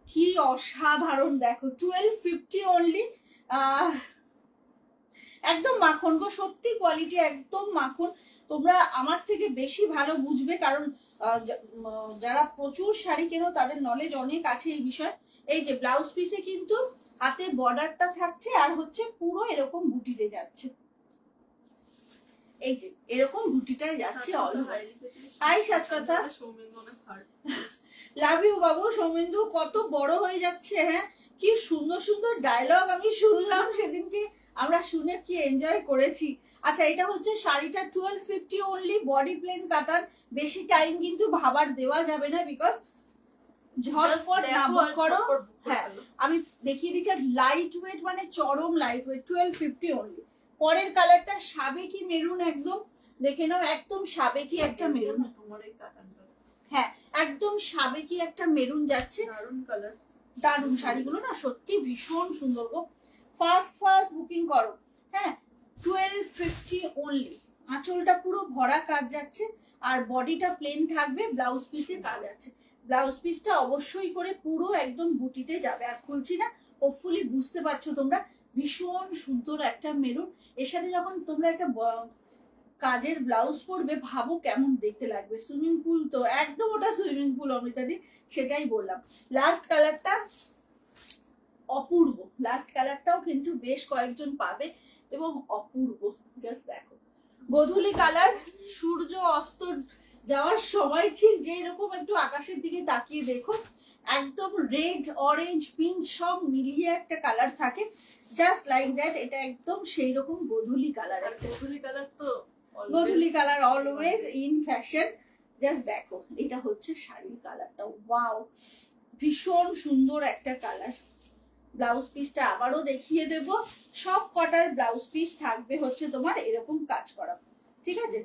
S1: কি অসাধারণ দেখো, 1250 অনলি। একদম মাখন গো, সত্যি কোয়ালিটি একদম মাখন। তোমরা আমার থেকে বেশি ভালো বুঝবে, কারণ যারা প্রচুর শাড়ি কেনো তাদের নলেজ অনেক আছে এই বিষয়। এই যে ব্লাউজ পিসে কিন্তু হাতে বর্ডারটা থাকছে আর হচ্ছে পুরো এরকম বুটিতে যাচ্ছে, এই যে এরকম বুটিটাই যাচ্ছে। হাই সাজকথা, লাভ ইউ বাবু। সৌমেন্দু কত বড় হয়ে যাচ্ছে, হ্যাঁ কি সুন্দর সুন্দর ডায়লগ আমি শুনলাম সেদিনকে, আমরা শুনে কি এনজয় করেছি। আচ্ছা এটা হচ্ছে শাড়িটা 1250 অনলি, বডি প্লেন কাতান। বেশি টাইম কিন্তু ভাবার দেওয়া যাবে না, বিকজ ঝটপট না বুক করো। হ্যাঁ আমি দেখিয়ে দিচ্ছি, লাইট ওয়েট মানে চরম লাইট ওয়েট, 1250 অনলি। পরের কালারটা সাবেকি মেরুন, একদম দেখে নাও, একদম সাবেকি একটা মেরুন। হ্যাঁ একদম সাবেকি একটা মেরুন যাচ্ছে,
S2: দারুণ কালার,
S1: দারুণ। শাড়িগুলো না সত্যি ভীষণ সুন্দর গো। ফার্স্ট বুকিং করো, হ্যাঁ 1250 অনলি। আঁচলটা পুরো ভরা কাজ যাচ্ছে আর বডিটা প্লেন থাকবে, ব্লাউজ পিসে কাজ আছে। ব্লাউজ পিসটা অবশ্যই করে পুরো একদম বুটিতে যাবে। আর খুলছি না, হোপফুলি বুঝতে পারছো তোমরা, ভীষণ সুন্দর একটা মেরুন। এর সাথে যখন তোমরা একটা কাজের ব্লাউজ পরবে ভাবো কেমন দেখতে লাগবে। সুইমিং পুল তো একদম, ওটা সুইমিং পুল অমৃতাদি, সেটাই বললাম। লাস্ট কালারটা অপূর্ব, লাস্ট কালারটাও কিন্তু বেশ কয়েকজন পাবে এবং অপূর্ব। জাস্ট দেখো গোধূলি কালার, সূর্য অস্ত যাওয়ার সময় ঠিক যে এরকম একটু আকাশের দিকে তাকিয়ে দেখো, একদম রেড অরেঞ্জ পিঙ্ক সব মিলিয়ে একটা কালার থাকে, জাস্ট লাইক দ্যাট। এটা একদম সেই রকম গোধূলি কালার।
S2: গোধূলি কালার তো
S1: গোধূলি colour always in fashion. Just দেখো এটা হচ্ছে শাড়ির কালারটা, ওয়াও ভীষণ সুন্দর একটা কালার। ব্লাউজ পিসটা আবারও দেখিয়ে দেব, সব কটার ব্লাউজ পিস থাকবে হচ্ছে তোমার এরকম কাজ করা, ঠিক আছে।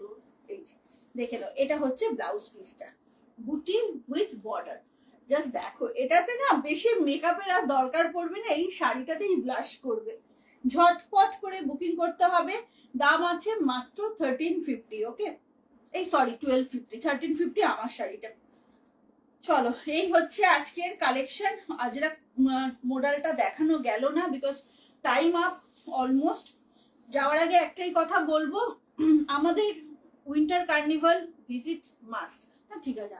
S1: এই যে দেখে নাও, এটা হচ্ছে ব্লাউজ পিসটা, বুটি উইথ বর্ডার। জাস্ট দেখো এটাতে না বেশি মেকআপের আর দরকার পড়বে না, এই শাড়িটাতেই ব্লাশ করবে। ঝটপট করে বুকিং করতে হবে। দাম আছে মাত্র 1350, ওকে এই সরি 1250, 1350 আমার শাড়িটা। চলো, এই হচ্ছে আজকের কালেকশন। আজরাক মডেলটা দেখানো গেল না বিকজ টাইম আপ অলমোস্ট। যাওয়ার আগে একটাই কথা বলবো, আমাদের উইন্টার কার্নিভাল ভিজিট মাস্ট। হ্যাঁ ঠিক আছে,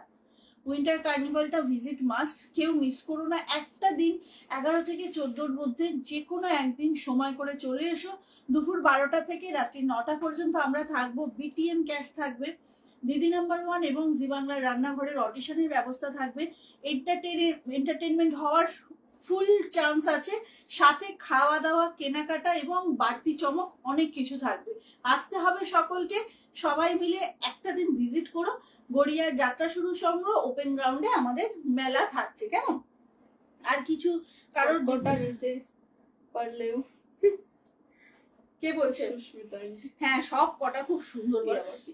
S1: উইন্টার কার্নিভালটা ভিজিট মাস্ট, কেউ মিস করো না। একটা দিন 11 থেকে 14-র মধ্যে যে কোনো একদিন সময় করে চলে এসো। দুপুর 12টা থেকে রাত্রি 9টা পর্যন্ত আমরা থাকবো। বিটিএম ক্যাশ থাকবে, দিদি নাম্বার 1 এবং জি বাংলার রান্নাঘরের অডিশনের ব্যবস্থা থাকবে। এন্টারটেনমেন্ট হওয়ার ফুল চান্স আছে, সাথে খাওয়া দাওয়া, কেনাকাটা এবং বাড়তি চমক অনেক কিছু থাকবে। আসতে হবে সকলকে, সবাই মিলে একটা দিন ভিজিট করো। গড়িয়ার যাত্রা শুরু সংগ্রহ ওপেন গ্রাউন্ডে আমাদের মেলা থাকছে, কেমন? আর কিছু কারোর
S2: গোটা নিতে পারলেও।
S1: কে বলছে?
S2: সুস্মিতা।
S1: হ্যাঁ, সব কটা খুব সুন্দর।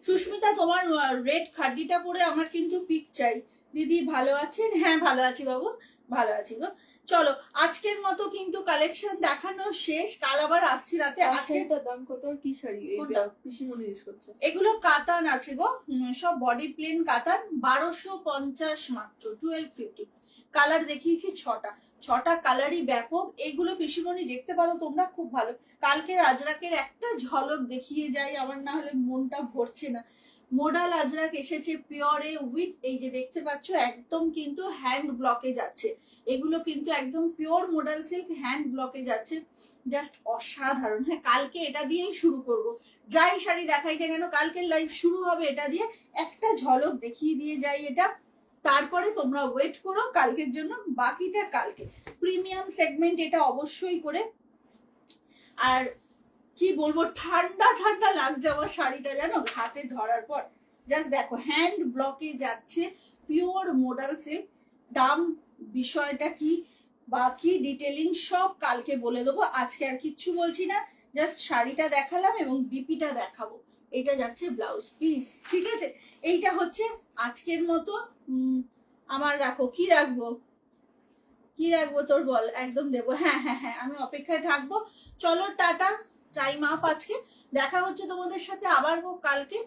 S1: সুস্মিতা, তোমার রেড খাড্ডিটা পরে আমার কিন্তু পিক চাই। দিদি ভালো আছেন? হ্যাঁ ভালো আছি বাবু, ভালো আছি গো। চলো, আজকের মতো কিন্তু কালেকশন দেখানো শেষ। কাল আবার আসছি রাতে। আজকের
S2: দাম কত আর কি শাড়ি? পিসিমণি জিজ্ঞেস করছে।
S1: এগুলো কাতান আছে গো, সব বডি প্লেন কাতান, 1250 মাত্র, 1250। কালার দেখিয়েছি 6টা কালারই ব্যাপক। এইগুলো পিসিমণি দেখতে পারো তোমরা, খুব ভালো। কালকে আজরাকের একটা ঝলক দেখিয়ে যাই, আমার না হলে মনটা ভরছে না। মোডাল আজরাক এসেছে পিওরে উইথ, এই যে দেখতে পাচ্ছ একদম কিন্তু হ্যান্ড ব্লকে যাচ্ছে। এগুলো কিন্তু একদম পিওর মোডাল সিল্ক, হ্যান্ড ব্লকে যাচ্ছে, জাস্ট অসাধারণ। হ্যাঁ, কালকে এটা দিয়েই শুরু করব। যাই শাড়ি দেখাই না কেন, কালকের লাইভ শুরু হবে এটা দিয়ে। একটা ঝলক দেখিয়ে দিয়ে যাই এটা, তারপরে তোমরা ওয়েট করো কালকের জন্য, বাকিটা কালকে। প্রিমিয়াম সেগমেন্ট এটা অবশ্যই করে। আর কি বলবো, ঠান্ডা ঠান্ডা লাগছে আমার শাড়িটা, জানো, হাতে ধরার পর। জাস্ট দেখো, হ্যান্ড ব্লকে যাচ্ছে, পিওর মোডাল সিল্ক। দাম বিষয়টা কি বা কি ডিটেলিং সব কালকে বলে দেবো, আজকে আর কিচ্ছু বলছি না। জাস্ট শাড়িটা দেখালাম এবং বিপিটা দেখাবো। এটা যাচ্ছে ব্লাউজ পিস, ঠিক আছে? এইটা হচ্ছে আজকের মতো। আমার রাখো, কি রাখবো, কি রাখবো তোর বল, একদম দেবো। হ্যাঁ হ্যাঁ হ্যাঁ, আমি অপেক্ষায় থাকবো। চলো টাটা, টাইম আপ আজকে। দেখা হচ্ছে তোমাদের সাথে আবার কালকে।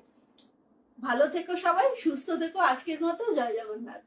S1: ভালো থেকো সবাই, সুস্থ থেকো। আজকের মতো জয় জগন্নাথ।